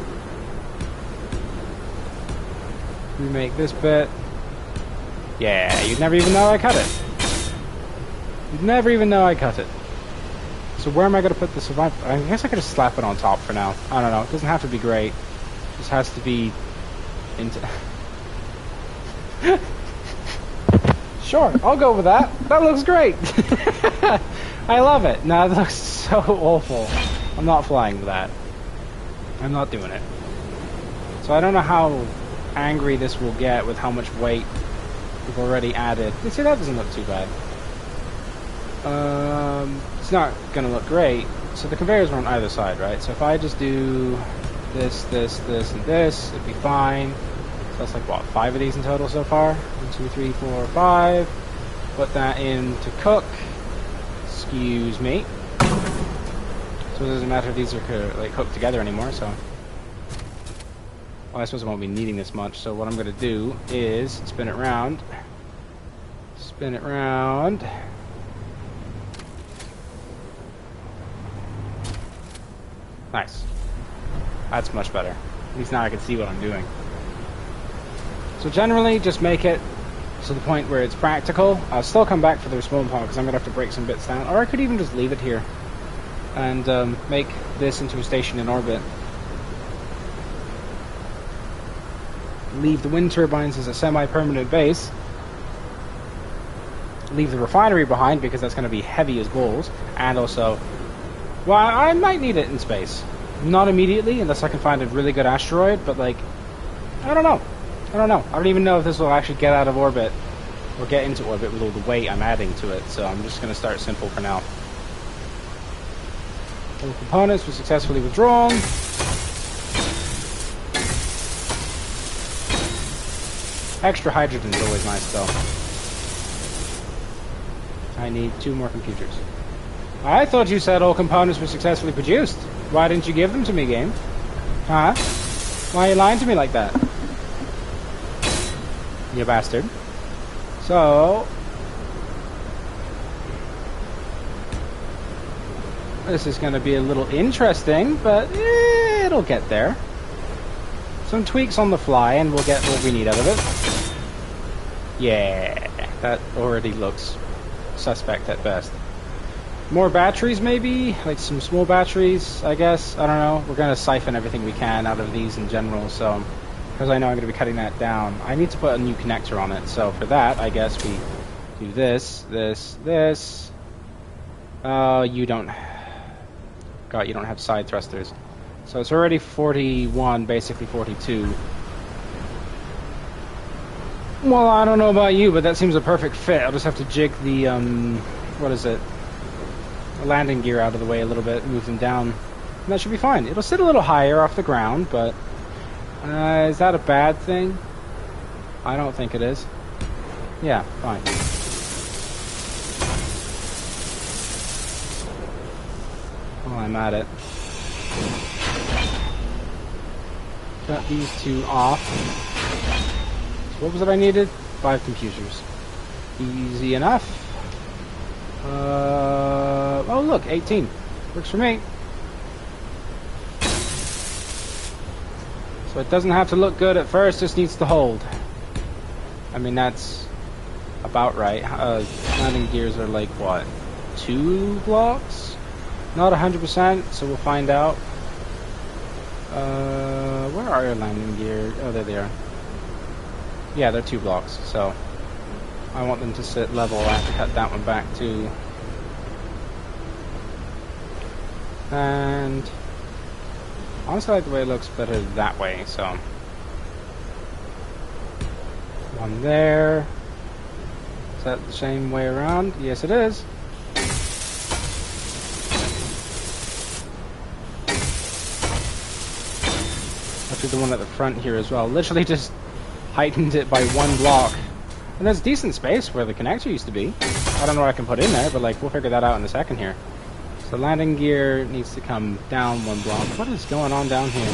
We make this bit. Yeah, you'd never even know I cut it. You'd never even know I cut it. So where am I going to put the survival? I guess I could just slap it on top for now. I don't know. It doesn't have to be great. It just has to be into... Sure, I'll go with that. That looks great. I love it. No, it looks so awful. I'm not flying with that. I'm not doing it. So I don't know how angry this will get with how much weight we've already added. You see, that doesn't look too bad. It's not gonna look great. So the conveyors are on either side, right? So if I just do this, and this, it'd be fine. So that's like, what, 5 of these in total so far? 1, 2, 3, 4, 5. Put that in to cook. Excuse me. So it doesn't matter if these are like hooked together anymore, so... Well, I suppose I won't be needing this much, so what I'm going to do is spin it round. Spin it round. Nice. That's much better. At least now I can see what I'm doing. So generally, just make it to the point where it's practical. I'll still come back for the respawn pod because I'm going to have to break some bits down. Or I could even just leave it here and make this into a station in orbit. Leave the wind turbines as a semi-permanent base. Leave the refinery behind because that's going to be heavy as balls. And also, well, I might need it in space. Not immediately, unless I can find a really good asteroid, but like, I don't know. I don't even know if this will actually get out of orbit or get into orbit with all the weight I'm adding to it, so I'm just going to start simple for now. All components were successfully withdrawn. Extra hydrogen is always nice, though. I need 2 more computers. I thought you said all components were successfully produced. Why didn't you give them to me, game? Huh? Why are you lying to me like that? You bastard. So... this is going to be a little interesting, but it'll get there. Some tweaks on the fly and we'll get what we need out of it. Yeah, that already looks suspect at best. More batteries maybe? Like some small batteries, I guess? I don't know. We're going to siphon everything we can out of these in general, so... because I know I'm going to be cutting that down. I need to put a new connector on it, so for that, I guess we do this. Oh, you don't... God, you don't have side thrusters. So it's already 41, basically 42. Well, I don't know about you, but that seems a perfect fit. I'll just have to jig the, what is it? The landing gear out of the way a little bit, move them down. And that should be fine. It'll sit a little higher off the ground, but... is that a bad thing? I don't think it is. Yeah, fine. Well, I'm at it. Got these 2 off. So what was it I needed? 5 computers. Easy enough. Oh look, 18. Works for me. So it doesn't have to look good at first, just needs to hold. I mean, that's about right. Landing gears are like, what, 2 blocks? Not 100%, so we'll find out. Where are your landing gears? Oh, there they are. Yeah, they're 2 blocks, so I want them to sit level. I have to cut that one back too. And honestly, I like the way it looks better that way, so. One there. Is that the same way around? Yes, it is. Actually, the one at the front here as well. Literally just heightened it by 1 block. And there's decent space where the connector used to be. I don't know what I can put in there, but like, we'll figure that out in a second here. So landing gear needs to come down 1 block. What is going on down here?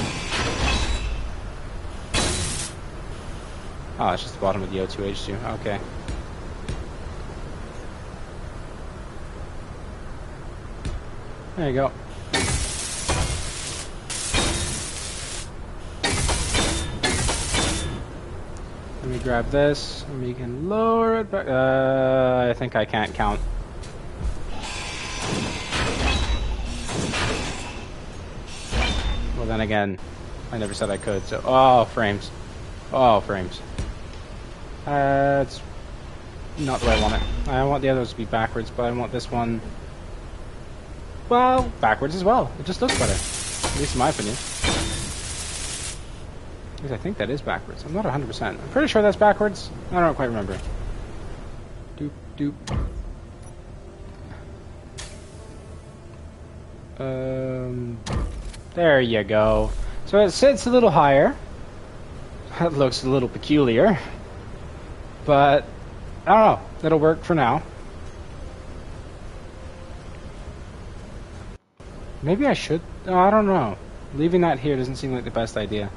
Oh, it's just the bottom of the O2H2. Okay. There you go. Let me grab this, and we can lower it back. I think I can't count. Well, then again, I never said I could, so... oh, frames. Oh, frames. It's not the way I want it. I want the others to be backwards, but I want this one... well, backwards as well. It just looks better. At least in my opinion. At least I think that is backwards. I'm not 100%. I'm pretty sure that's backwards. I don't quite remember. Doop, doop. There you go. So it sits a little higher. That looks a little peculiar. But, I don't know. It'll work for now. Maybe I should. Oh, I don't know. Leaving that here doesn't seem like the best idea.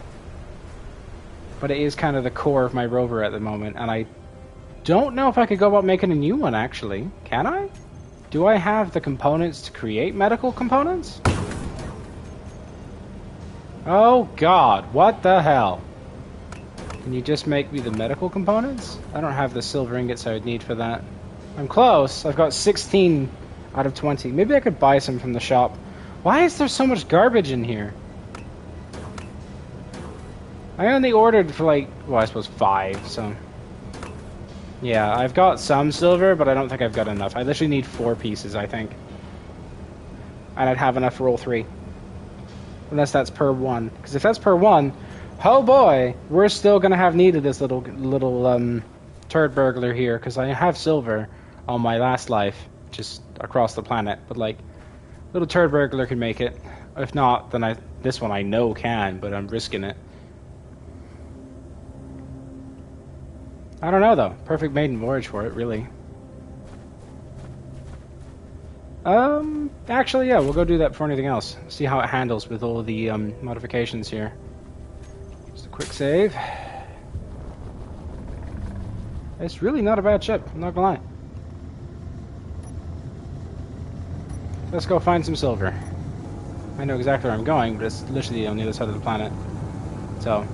But it is kind of the core of my rover at the moment, and I don't know if I could go about making a new one, actually. Can I? Do I have the components to create medical components? Oh god, what the hell? Can you just make me the medical components? I don't have the silver ingots I would need for that. I'm close. I've got 16 out of 20. Maybe I could buy some from the shop. Why is there so much garbage in here? I only ordered for like, well, I suppose 5, so... Yeah, I've got some silver, but I don't think I've got enough. I literally need 4 pieces, I think. And I'd have enough for all 3. Unless that's per 1. Because if that's per 1, oh boy, we're still going to have need of this little turd burglar here, because I have silver on my last life, just across the planet. But like, little turd burglar can make it. If not, then this one I know can, but I'm risking it. I don't know though. Perfect maiden voyage for it, really. Actually, yeah, we'll go do that before anything else. See how it handles with all the modifications here. Just a quick save. It's really not a bad ship, I'm not gonna lie. Let's go find some silver. I know exactly where I'm going, but it's literally on the other side of the planet. So...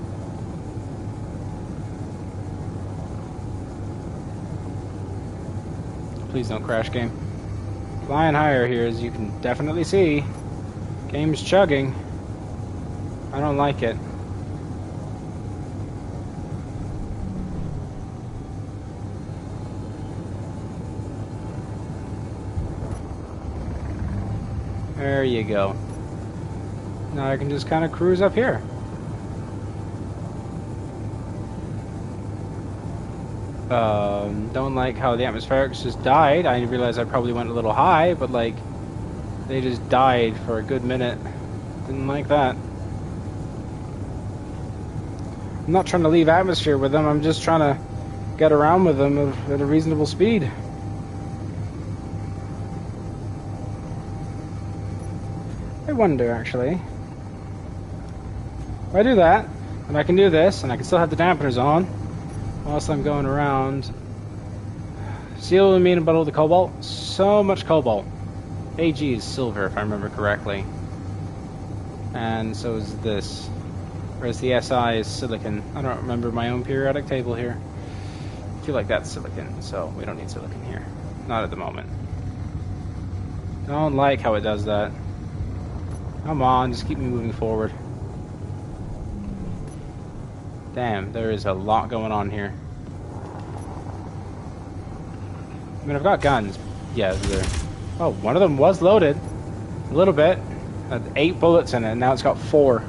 Please don't crash, game. Flying higher here, as you can definitely see. Game's chugging. I don't like it. There you go. Now I can just kind of cruise up here. Don't like how the atmospherics just died. I realized I probably went a little high, but like, they just died for a good minute. Didn't like that. I'm not trying to leave atmosphere with them, I'm just trying to get around with them at a reasonable speed. I wonder, actually. If I do that, and I can do this, and I can still have the dampeners on, whilst I'm going around. Seal aluminum, but all the cobalt. So much cobalt. AG is silver, if I remember correctly. And so is this. Whereas the SI is silicon. I don't remember my own periodic table here. I feel like that's silicon, so we don't need silicon here. Not at the moment. Don't like how it does that. Come on, just keep me moving forward. Damn, there is a lot going on here. I mean, I've got guns. Yeah, there. Oh, one of them was loaded. A little bit. Had 8 bullets in it, and now it's got 4.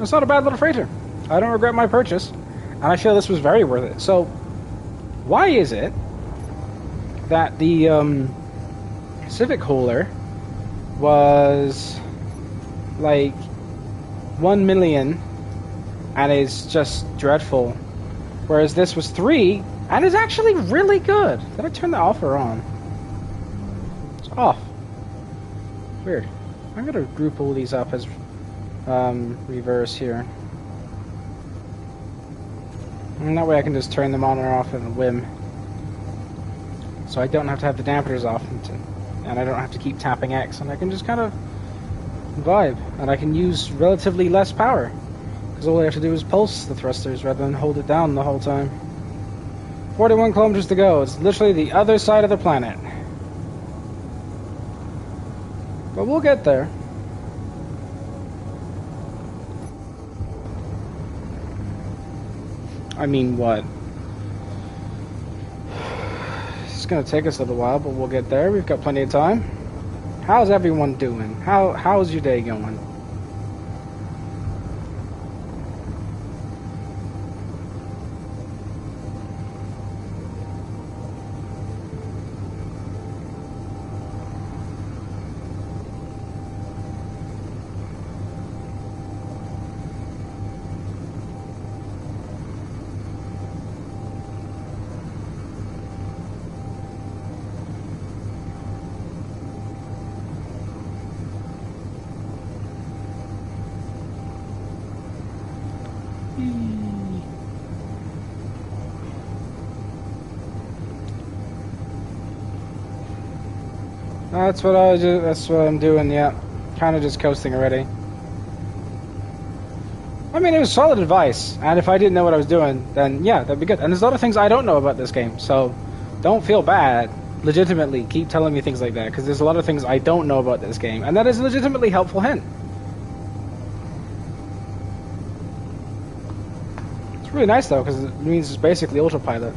It's not a bad little freighter. I don't regret my purchase, and I feel this was very worth it. So, why is it that the Civic hauler was like 1 million and is just dreadful, whereas this was 3 and is actually really good? Did I turn that off or on? It's off. Weird. I'm gonna group all these up as reverse here, and that way I can just turn them on or off in a whim, so I don't have to have the dampeners off, and I don't have to keep tapping X, and I can just kind of vibe, and I can use relatively less power, because all I have to do is pulse the thrusters rather than hold it down the whole time. 41 kilometers to go. It's literally the other side of the planet. But we'll get there. I mean, what? It's gonna take us a little while, but we'll get there. We've got plenty of time. How's everyone doing? How's your day going? That's what I do. That's what I'm doing. Yeah, kind of just coasting already. I mean, it was solid advice, and if I didn't know what I was doing, then yeah, that'd be good. And there's a lot of things I don't know about this game, so don't feel bad. Legitimately, keep telling me things like that, because there's a lot of things I don't know about this game, and that is a legitimately helpful hint. It's really nice though, because it means it's basically autopilot.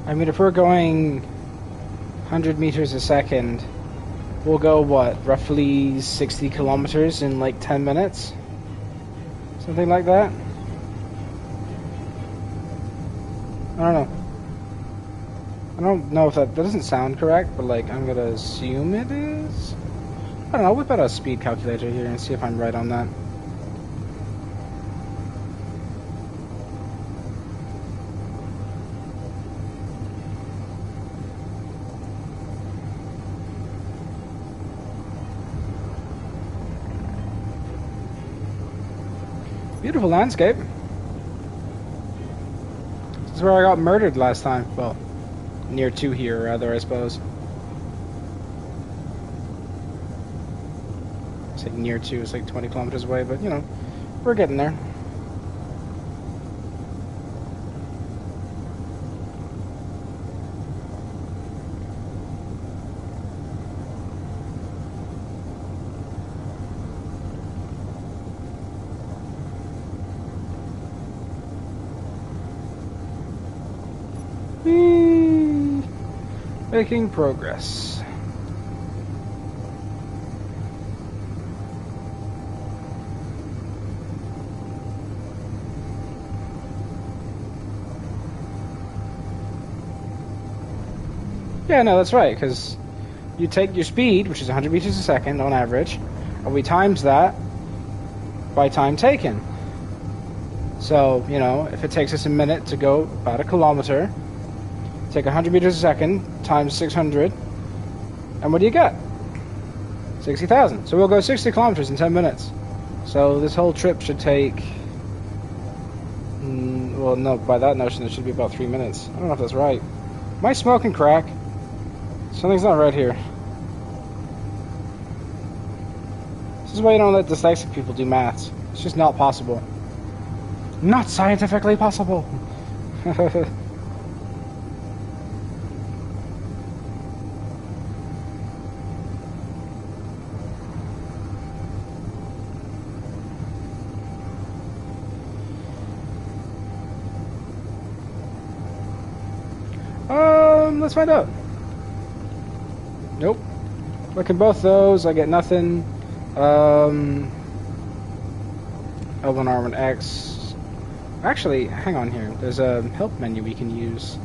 I mean, if we're going 100 meters a second, we'll go, what, roughly 60 kilometers in like 10 minutes? Something like that? I don't know. I don't know if that doesn't sound correct, but like, I'm gonna assume it is? I don't know, we'll put a speed calculator here and see if I'm right on that. Beautiful landscape. This is where I got murdered last time. Well, near to here, rather, I suppose. It's like near to, it's like 20 kilometers away, but you know, we're getting there. Making progress. Yeah, no, that's right, because you take your speed, which is 100 meters a second on average, and we times that by time taken. So, you know, if it takes us a minute to go about a kilometer, take 100 meters a second times 600, and what do you get? 60,000. So we'll go 60 kilometers in 10 minutes. So this whole trip should take, well, no, by that notion it should be about 3 minutes. I don't know if that's right. Am I smoking crack? Something's not right here. This is why you don't let dyslexic people do maths. It's just not possible. Not scientifically possible. Let's find out. Nope. Look at both those. I get nothing. L1, R1, X. Actually, hang on here. There's a help menu we can use.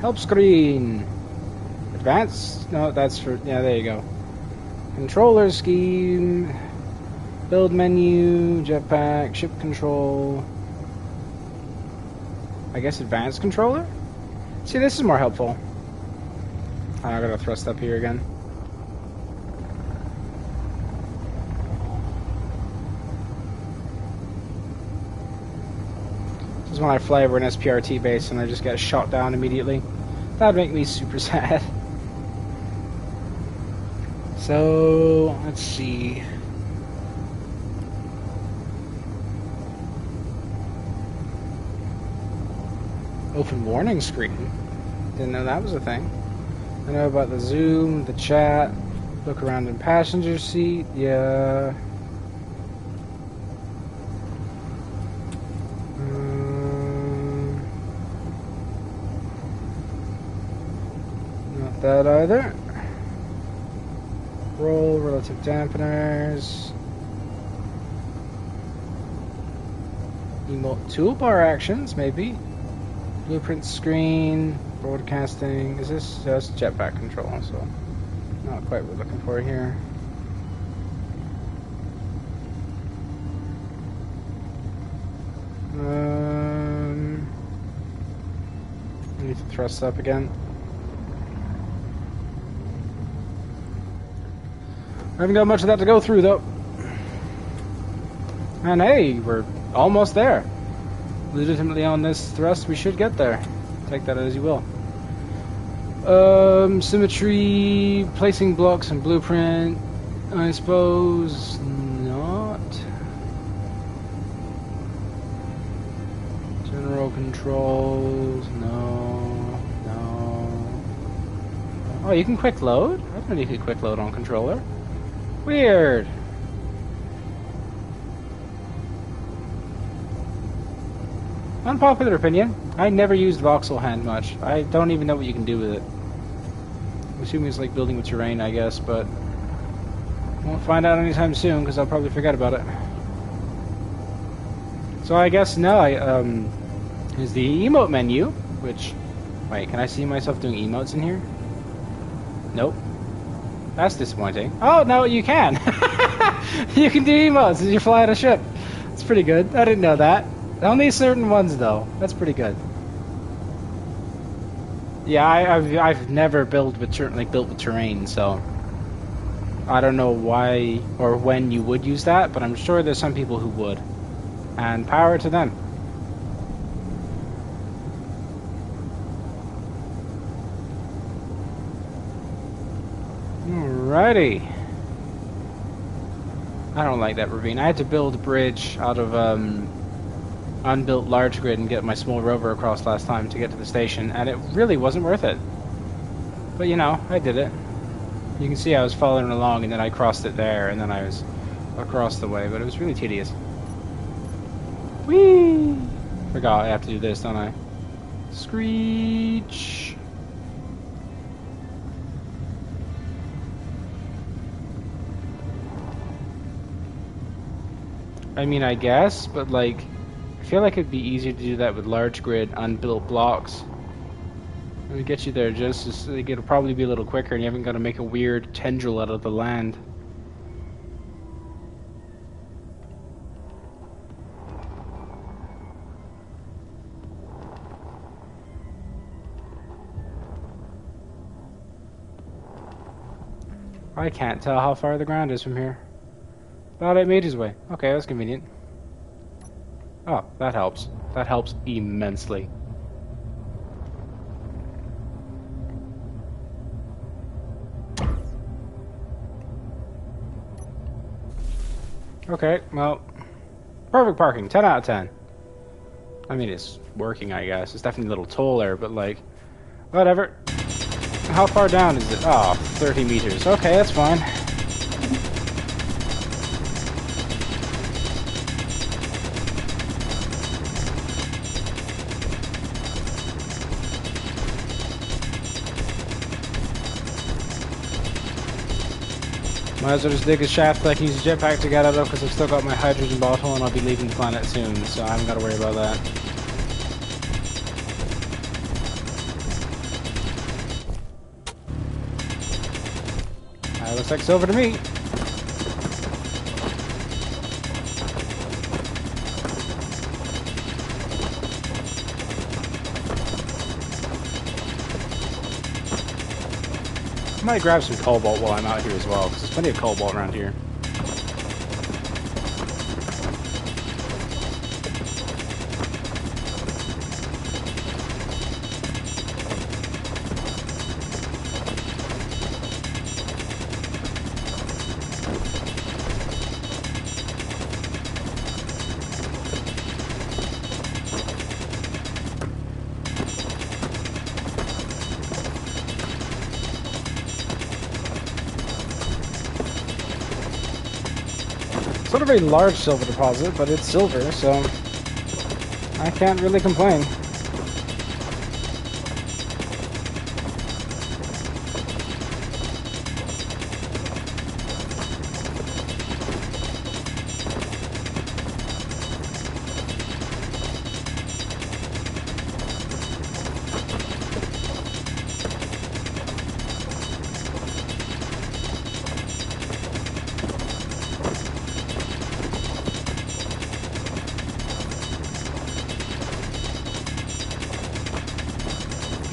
Help screen. Advanced? No, that's for... Yeah, there you go. Controller scheme. Build menu. Jetpack. Ship control. I guess advanced controller? See, this is more helpful. I gotta thrust up here again. This is when I fly over an SPRT base and I just get shot down immediately. That'd make me super sad. So, let's see. Open warning screen. Didn't know that was a thing. I know about the zoom, the chat, look around in passenger seat, yeah. Not that either. Roll, relative dampeners. Emote toolbar actions, maybe. Blueprint screen, broadcasting. Is this just jetpack control? So, not quite what we're looking for here. I need to thrust up again. I haven't got much of that to go through, though. And hey, we're almost there. Legitimately on this thrust, we should get there. Take that as you will. Symmetry, placing blocks and blueprint. I suppose not. General controls, no. Oh, you can quick load? I didn't know you could quick load on controller. Weird. Unpopular opinion. I never used voxel hand much. I don't even know what you can do with it. I'm assuming it's like building with terrain, I guess, but won't find out anytime soon because I'll probably forget about it. So I guess now is the emote menu, which, wait, can I see myself doing emotes in here? Nope. That's disappointing. Oh, no, you can. You can do emotes as you fly on a ship. It's pretty good. I didn't know that. Only certain ones, though. That's pretty good. Yeah, I've never built with terrain, so I don't know why or when you would use that, but I'm sure there's some people who would. And power to them. Alrighty. I don't like that ravine. I had to build a bridge out of unbuilt large grid and get my small rover across last time to get to the station, and it really wasn't worth it. But you know, I did it. You can see I was following along, and then I crossed it there, and then I was across the way, but it was really tedious. Whee! Forgot I have to do this, don't I? Screech! I mean, I guess, but like, I feel like it'd be easier to do that with large grid, unbuilt blocks. It would get you there just as, like, it'll probably be a little quicker and you haven't got to make a weird tendril out of the land. I can't tell how far the ground is from here. About 8 meters away. Okay, that's convenient. Oh, that helps. That helps immensely. Okay, well, perfect parking. 10 out of 10. I mean, it's working, I guess. It's definitely a little taller, but like, whatever. How far down is it? Oh, 30 meters. Okay, that's fine. Might as well just dig a shaft that I can use a jetpack to get out of because I've still got my hydrogen bottle and I'll be leaving the planet soon, so I haven't got to worry about that. That looks like silver to me. I might grab some cobalt while I'm out here as well, because there's plenty of cobalt around here. It's not a very large silver deposit, but it's silver, so I can't really complain.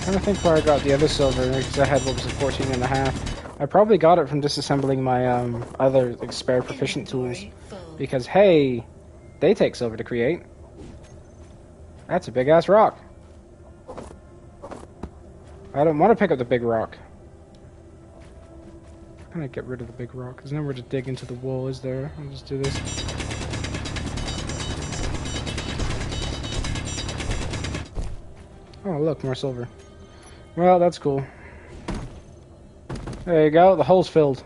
trying to think where I got the other silver, because I had, what was it, 14.5. I probably got it from disassembling my other like, spare proficient tools, because hey, they take silver to create. That's a big ass rock. I don't want to pick up the big rock. I'm gonna get rid of the big rock. There's nowhere to dig into the wall, is there? I'll just do this. Oh look, more silver. Well, that's cool. There you go, the hole's filled.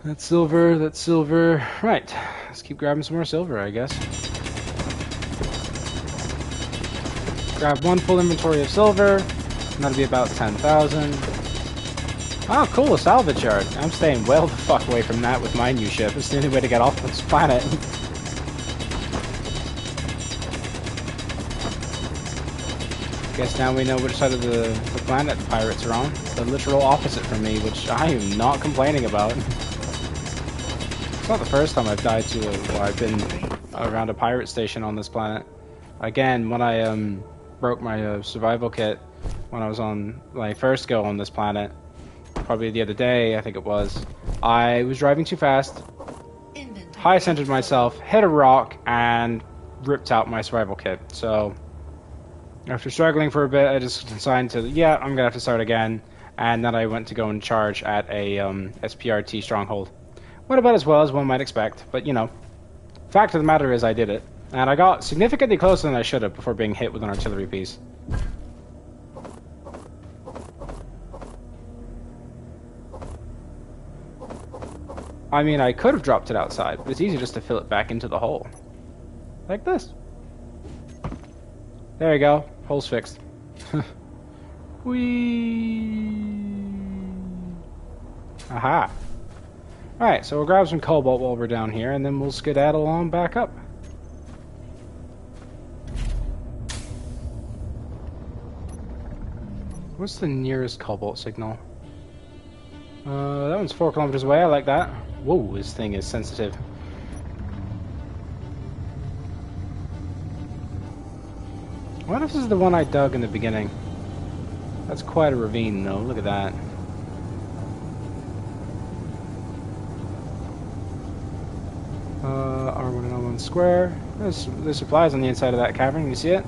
That's silver, that's silver. Right, let's keep grabbing some more silver, I guess. Grab one full inventory of silver, and that'll be about 10,000. Oh, cool, a salvage yard. I'm staying well the fuck away from that with my new ship. It's the only way to get off this planet. Guess now we know which side of the planet the pirates are on. The literal opposite from me, which I am not complaining about. It's not the first time I've died to well, I've been around a pirate station on this planet. Again, when I broke my survival kit when I was on my first go on this planet, probably the other day, I think it was, I was driving too fast, high-centered myself, hit a rock, and ripped out my survival kit. So after struggling for a bit, I just decided to, yeah, I'm gonna have to start again. And then I went to go and charge at a SPRT stronghold. Went about as well as one might expect, but you know, fact of the matter is I did it. And I got significantly closer than I should have before being hit with an artillery piece. I mean, I could have dropped it outside, but it's easier just to fill it back into the hole. Like this. There you go. Hole's fixed. Whee! Aha. Alright, so we'll grab some cobalt while we're down here, and then we'll skedaddle on back up. What's the nearest cobalt signal? That one's 4 kilometers away. I like that. Whoa, this thing is sensitive. What if this is the one I dug in the beginning? That's quite a ravine, though. Look at that. R1 and L1 square. There's supplies on the inside of that cavern. You see it?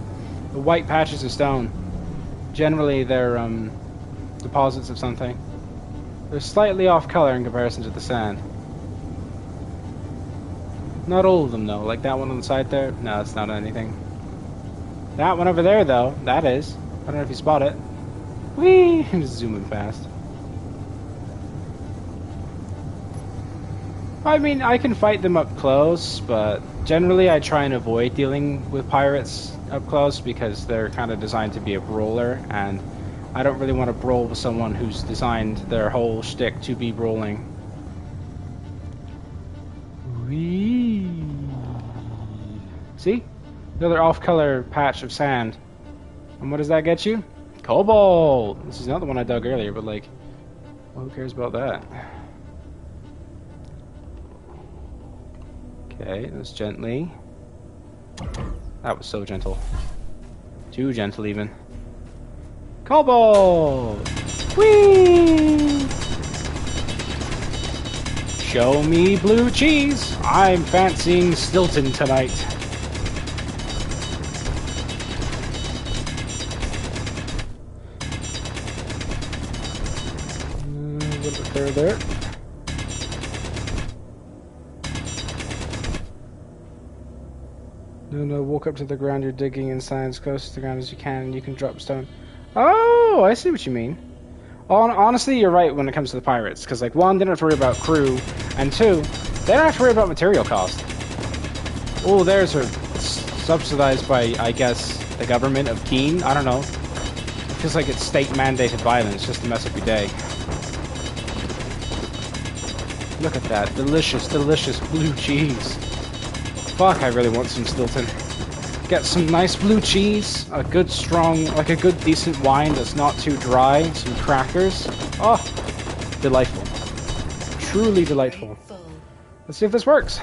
The white patches of stone. Generally, they're deposits of something. They're slightly off color in comparison to the sand. Not all of them, though. Like that one on the side there. No, it's not anything. That one over there, though, that is. I don't know if you spot it. Whee! I'm just zooming fast. I mean, I can fight them up close, but generally I try and avoid dealing with pirates up close because they're kind of designed to be a brawler, and I don't really want to brawl with someone who's designed their whole shtick to be brawling. Whee! See? Another off-color patch of sand. And what does that get you? Cobalt! This is not the one I dug earlier, but like, well, who cares about that? Okay, that's gently. That was so gentle. Too gentle, even. Cobalt! Whee! Show me blue cheese! I'm fancying Stilton tonight. A little bit further. No, walk up to the ground you're digging and stand as close to the ground as you can, and you can drop stone. Oh, I see what you mean. Honestly, you're right when it comes to the pirates, because, like, one, they don't have to worry about crew, and two, they don't have to worry about material cost. Oh, theirs are subsidized by, I guess, the government of Keene? I don't know. It feels like it's state-mandated violence just to mess up your day. Look at that. Delicious, delicious blue cheese. Fuck, I really want some Stilton. Get some nice blue cheese, a good strong, like a good decent wine that's not too dry, some crackers. Oh, delightful. Truly delightful. Let's see if this works.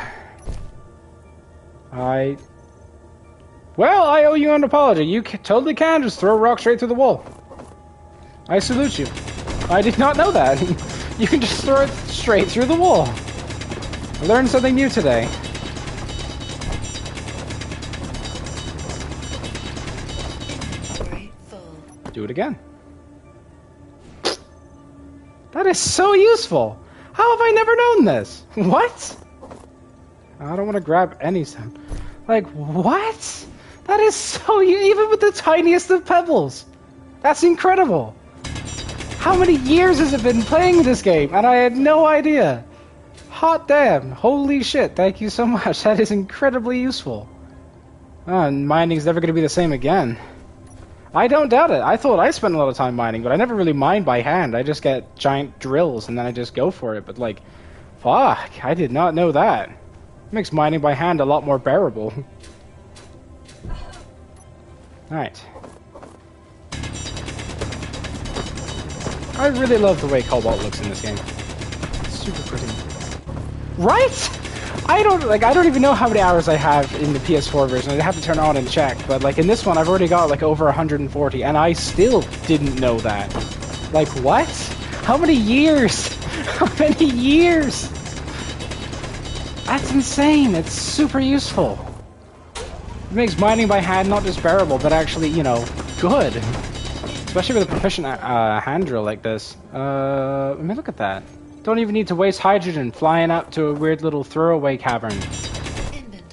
Well, I owe you an apology. You totally can just throw a rock straight through the wall. I salute you. I did not know that. You can just throw it straight through the wall. I learned something new today. Do it again. That is so useful. How have I never known this? What? I don't want to grab any sound. Like, what? That is so... Even with the tiniest of pebbles. That's incredible. How many years has it been playing this game? And I had no idea. Hot damn. Holy shit. Thank you so much. That is incredibly useful. Mining's never going to be the same again. I don't doubt it. I thought I spent a lot of time mining, but I never really mine by hand. I just get giant drills and then I just go for it. But like, fuck, I did not know that. It makes mining by hand a lot more bearable. Alright. I really love the way Cobalt looks in this game. It's super pretty. Right? I don't even know how many hours I have in the PS4 version. I'd have to turn it on and check. But like in this one, I've already got like over 140, and I still didn't know that. Like what? How many years? How many years? That's insane. It's super useful. It makes mining by hand not just bearable, but actually, you know, good. Especially with a proficient hand drill like this. I mean, look at that. Don't even need to waste hydrogen flying up to a weird little throwaway cavern.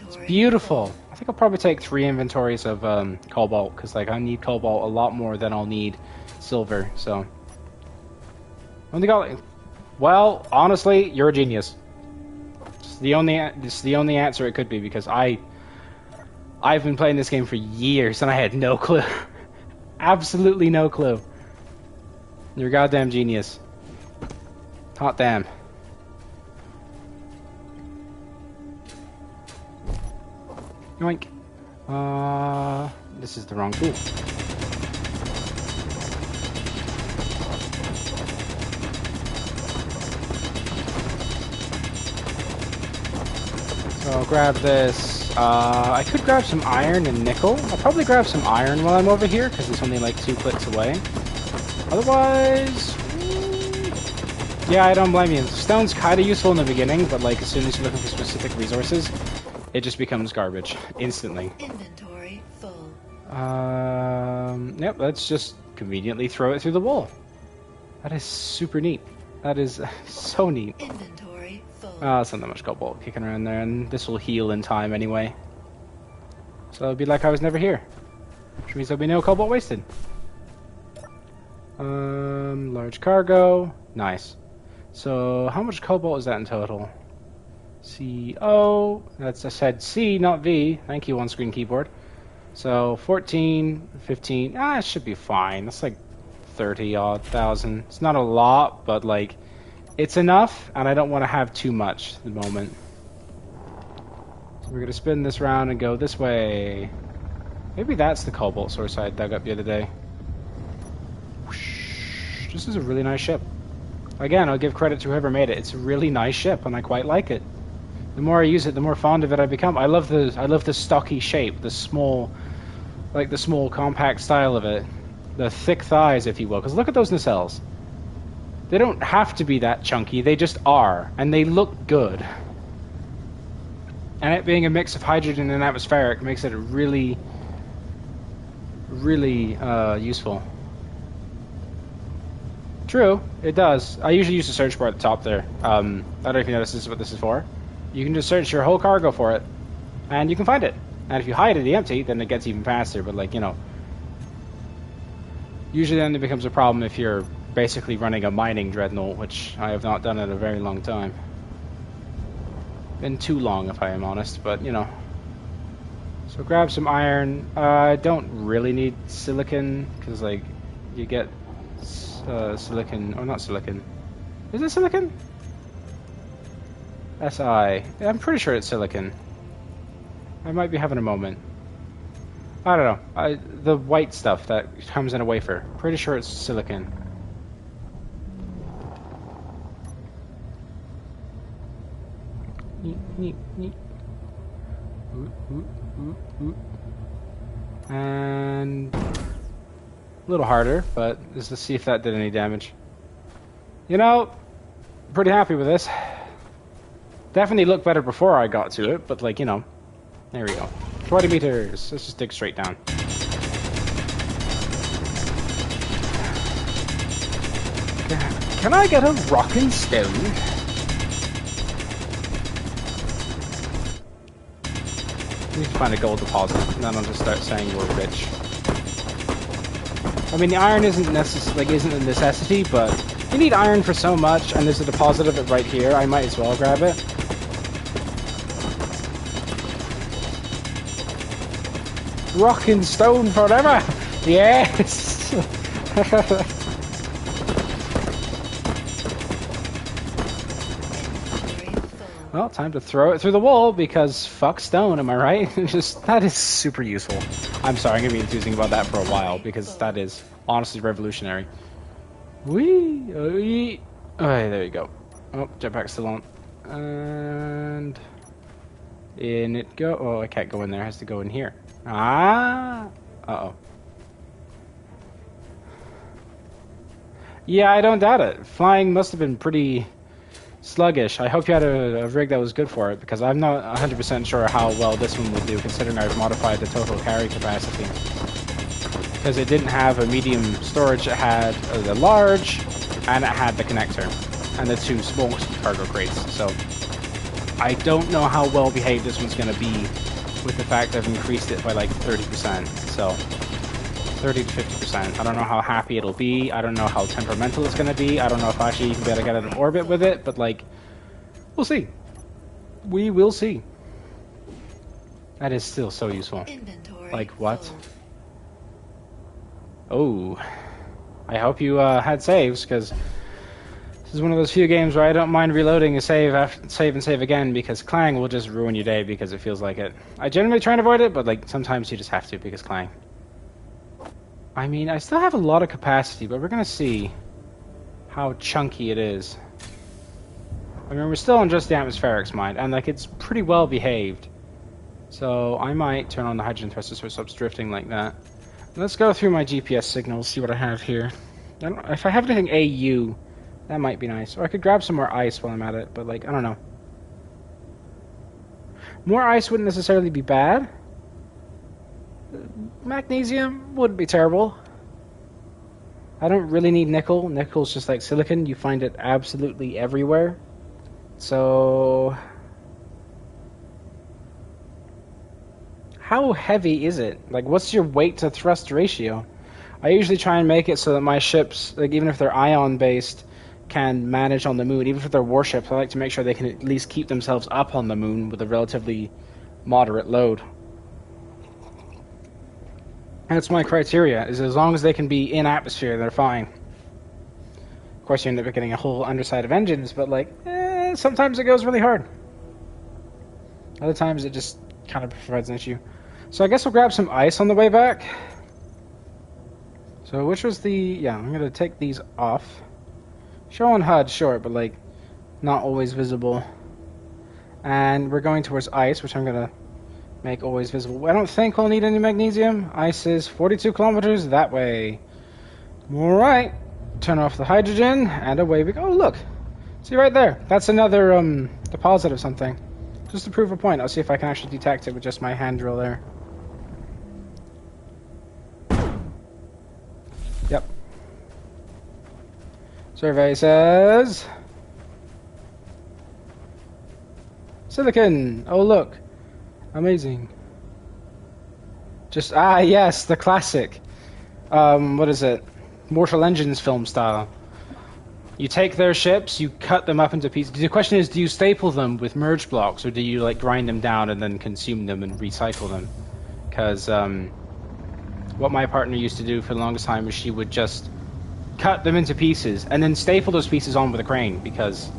It's beautiful. I think I'll probably take 3 inventories of cobalt, because like I need cobalt a lot more than I'll need silver. So, only got like, well, honestly, you're a genius. It's the only answer it could be, because I've been playing this game for years and I had no clue. Absolutely no clue. You're a goddamn genius. Hot damn. Yoink. This is the wrong tool. So I'll grab this. I could grab some iron and nickel. I'll probably grab some iron while I'm over here, because it's only like 2 clicks away. Otherwise... yeah, I don't blame you. Stone's kind of useful in the beginning, but like as soon as you're looking for specific resources, it just becomes garbage instantly. Inventory full. Yep, let's just conveniently throw it through the wall. That is super neat. That is so neat. Inventory full. It's not that much cobalt kicking around there, and this will heal in time anyway. So it'll be like I was never here, which means there'll be no cobalt wasted. Large cargo, nice. So, how much cobalt is that in total? CO, I said C, not V. Thank you, on-screen keyboard. So, 14, 15, it should be fine. That's like 30-odd thousand. It's not a lot, but like, it's enough, and I don't want to have too much at the moment. So we're going to spin this round and go this way. Maybe that's the cobalt source I dug up the other day. Whoosh. This is a really nice ship. Again, I'll give credit to whoever made it. It's a really nice ship, and I quite like it. The more I use it, the more fond of it I become. I love the stocky shape, the small compact style of it, the thick thighs, if you will. Because look at those nacelles. They don't have to be that chunky. They just are, and they look good. And it being a mix of hydrogen and atmospheric makes it really, really useful. True, it does. I usually use the search bar at the top there. I don't know if you notice this is what this is for. You can just search your whole cargo for it, and you can find it. And if you hide it empty, then it gets even faster, but like, you know. Usually then it becomes a problem if you're basically running a mining dreadnought, which I have not done in a very long time. Been too long, if I am honest, but, you know. So grab some iron. I don't really need silicon, because, like, you get... silicon, or not silicon. Is it silicon? Si. I'm pretty sure it's silicon. I might be having a moment. I don't know. The white stuff that comes in a wafer. Pretty sure it's silicon. And a little harder, but just to see if that did any damage. You know, pretty happy with this. Definitely looked better before I got to it, but like, you know, there we go. 20 meters. Let's just dig straight down. Can I get a rockin' stone? Need to find a gold deposit, and then I'll just start saying we're rich. I mean, the iron isn't isn't a necessity, but you need iron for so much, and there's a deposit of it right here. I might as well grab it. Rockin' stone forever! Yes! Well, time to throw it through the wall, because fuck stone, am I right? That is super useful. I'm sorry, I'm gonna be enthusing about that for a while, because that is honestly revolutionary. Whee! Alright, there you go. Oh, jetpack's still on. And... in it go. Oh, I can't go in there, it has to go in here. Ah! Uh-oh. Yeah, I don't doubt it. Flying must have been pretty sluggish. I hope you had a rig that was good for it, because I'm not 100% sure how well this one will do, considering I've modified the total carry capacity. Because it didn't have a medium storage, it had the large, and it had the connector, and the two small cargo crates. So I don't know how well behaved this one's going to be, with the fact I've increased it by like 30%. So 30 to 50%. I don't know how happy it'll be. I don't know how temperamental it's going to be. I don't know if I actually even be able to get out of orbit with it, but like, we'll see. We will see. That is still so useful. Inventory like, what? full. Oh. I hope you had saves, because this is one of those few games where I don't mind reloading a save and save again, because Clang will just ruin your day because it feels like it. I generally try and avoid it, but like sometimes you just have to because Clang. I mean, I still have a lot of capacity, but we're gonna see how chunky it is. I mean, we're still on just the atmospherics, mind, and like it's pretty well behaved. So I might turn on the hydrogen thruster so it stops drifting like that. Let's go through my GPS signals, see what I have here. If I have anything AU, that might be nice. Or I could grab some more ice while I'm at it, but like, I don't know. More ice wouldn't necessarily be bad. Magnesium wouldn't be terrible. I don't really need nickel. Nickel's just like silicon. You find it absolutely everywhere. So... how heavy is it? Like, what's your weight to thrust ratio? I usually try and make it so that my ships, like even if they're ion-based, can manage on the moon. Even if they're warships, I like to make sure they can at least keep themselves up on the moon with a relatively moderate load. That's my criteria, is as long as they can be in atmosphere, they're fine. Of course, you end up getting a whole underside of engines, but like, sometimes it goes really hard. Other times it just kind of provides an issue. So I guess we'll grab some ice on the way back. So which was the... yeah, I'm going to take these off. Show on HUD, sure, but like, not always visible. And we're going towards ice, which I'm going to make always visible. I don't think we'll need any magnesium. Ice is 42 kilometers that way. Alright. Turn off the hydrogen, and away we go. Oh, look. See right there. That's another deposit of something. Just to prove a point. I'll see if I can actually detect it with just my hand drill there. Yep. Survey says... silicon. Oh, look. Amazing. Just, yes, the classic. What is it? Mortal Engines film style. You take their ships, you cut them up into pieces. The question is, do you staple them with merge blocks, or do you like grind them down and then consume them and recycle them? Because what my partner used to do for the longest time was she would just cut them into pieces and then staple those pieces on with a crane, because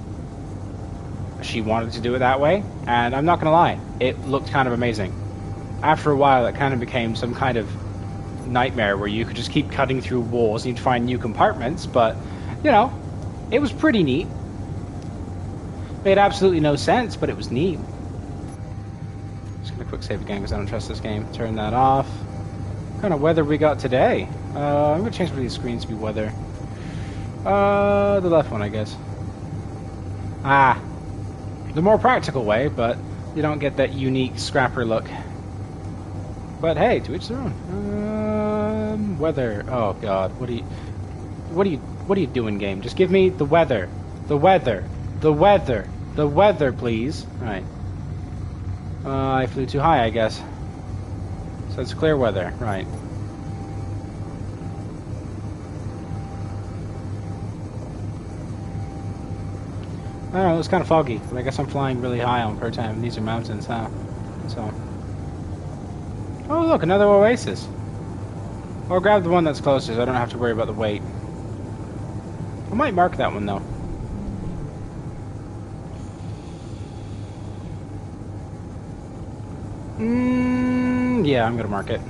she wanted to do it that way. And I'm not gonna lie, it looked kind of amazing. After a while, it kind of became some kind of nightmare where you could just keep cutting through walls and you'd find new compartments, but you know, it was pretty neat. Made absolutely no sense, but it was neat. Just gonna quick save again because I don't trust this game. Turn that off. kind of weather we got today? I'm gonna change one of these screens to be weather. The left one, I guess. Ah, the more practical way, but you don't get that unique scrapper look. But hey, to each their own. Weather. Oh God, what are you doing, game? Just give me the weather, the weather, the weather, the weather, please. All right. I flew too high, I guess. So it's clear weather, right? I don't know, it's kind of foggy, but I guess I'm flying really high on Pertam. These are mountains, huh? So. Oh, look, another oasis. I'll grab the one that's closest. I don't have to worry about the weight. I might mark that one, though. Yeah, I'm gonna mark it.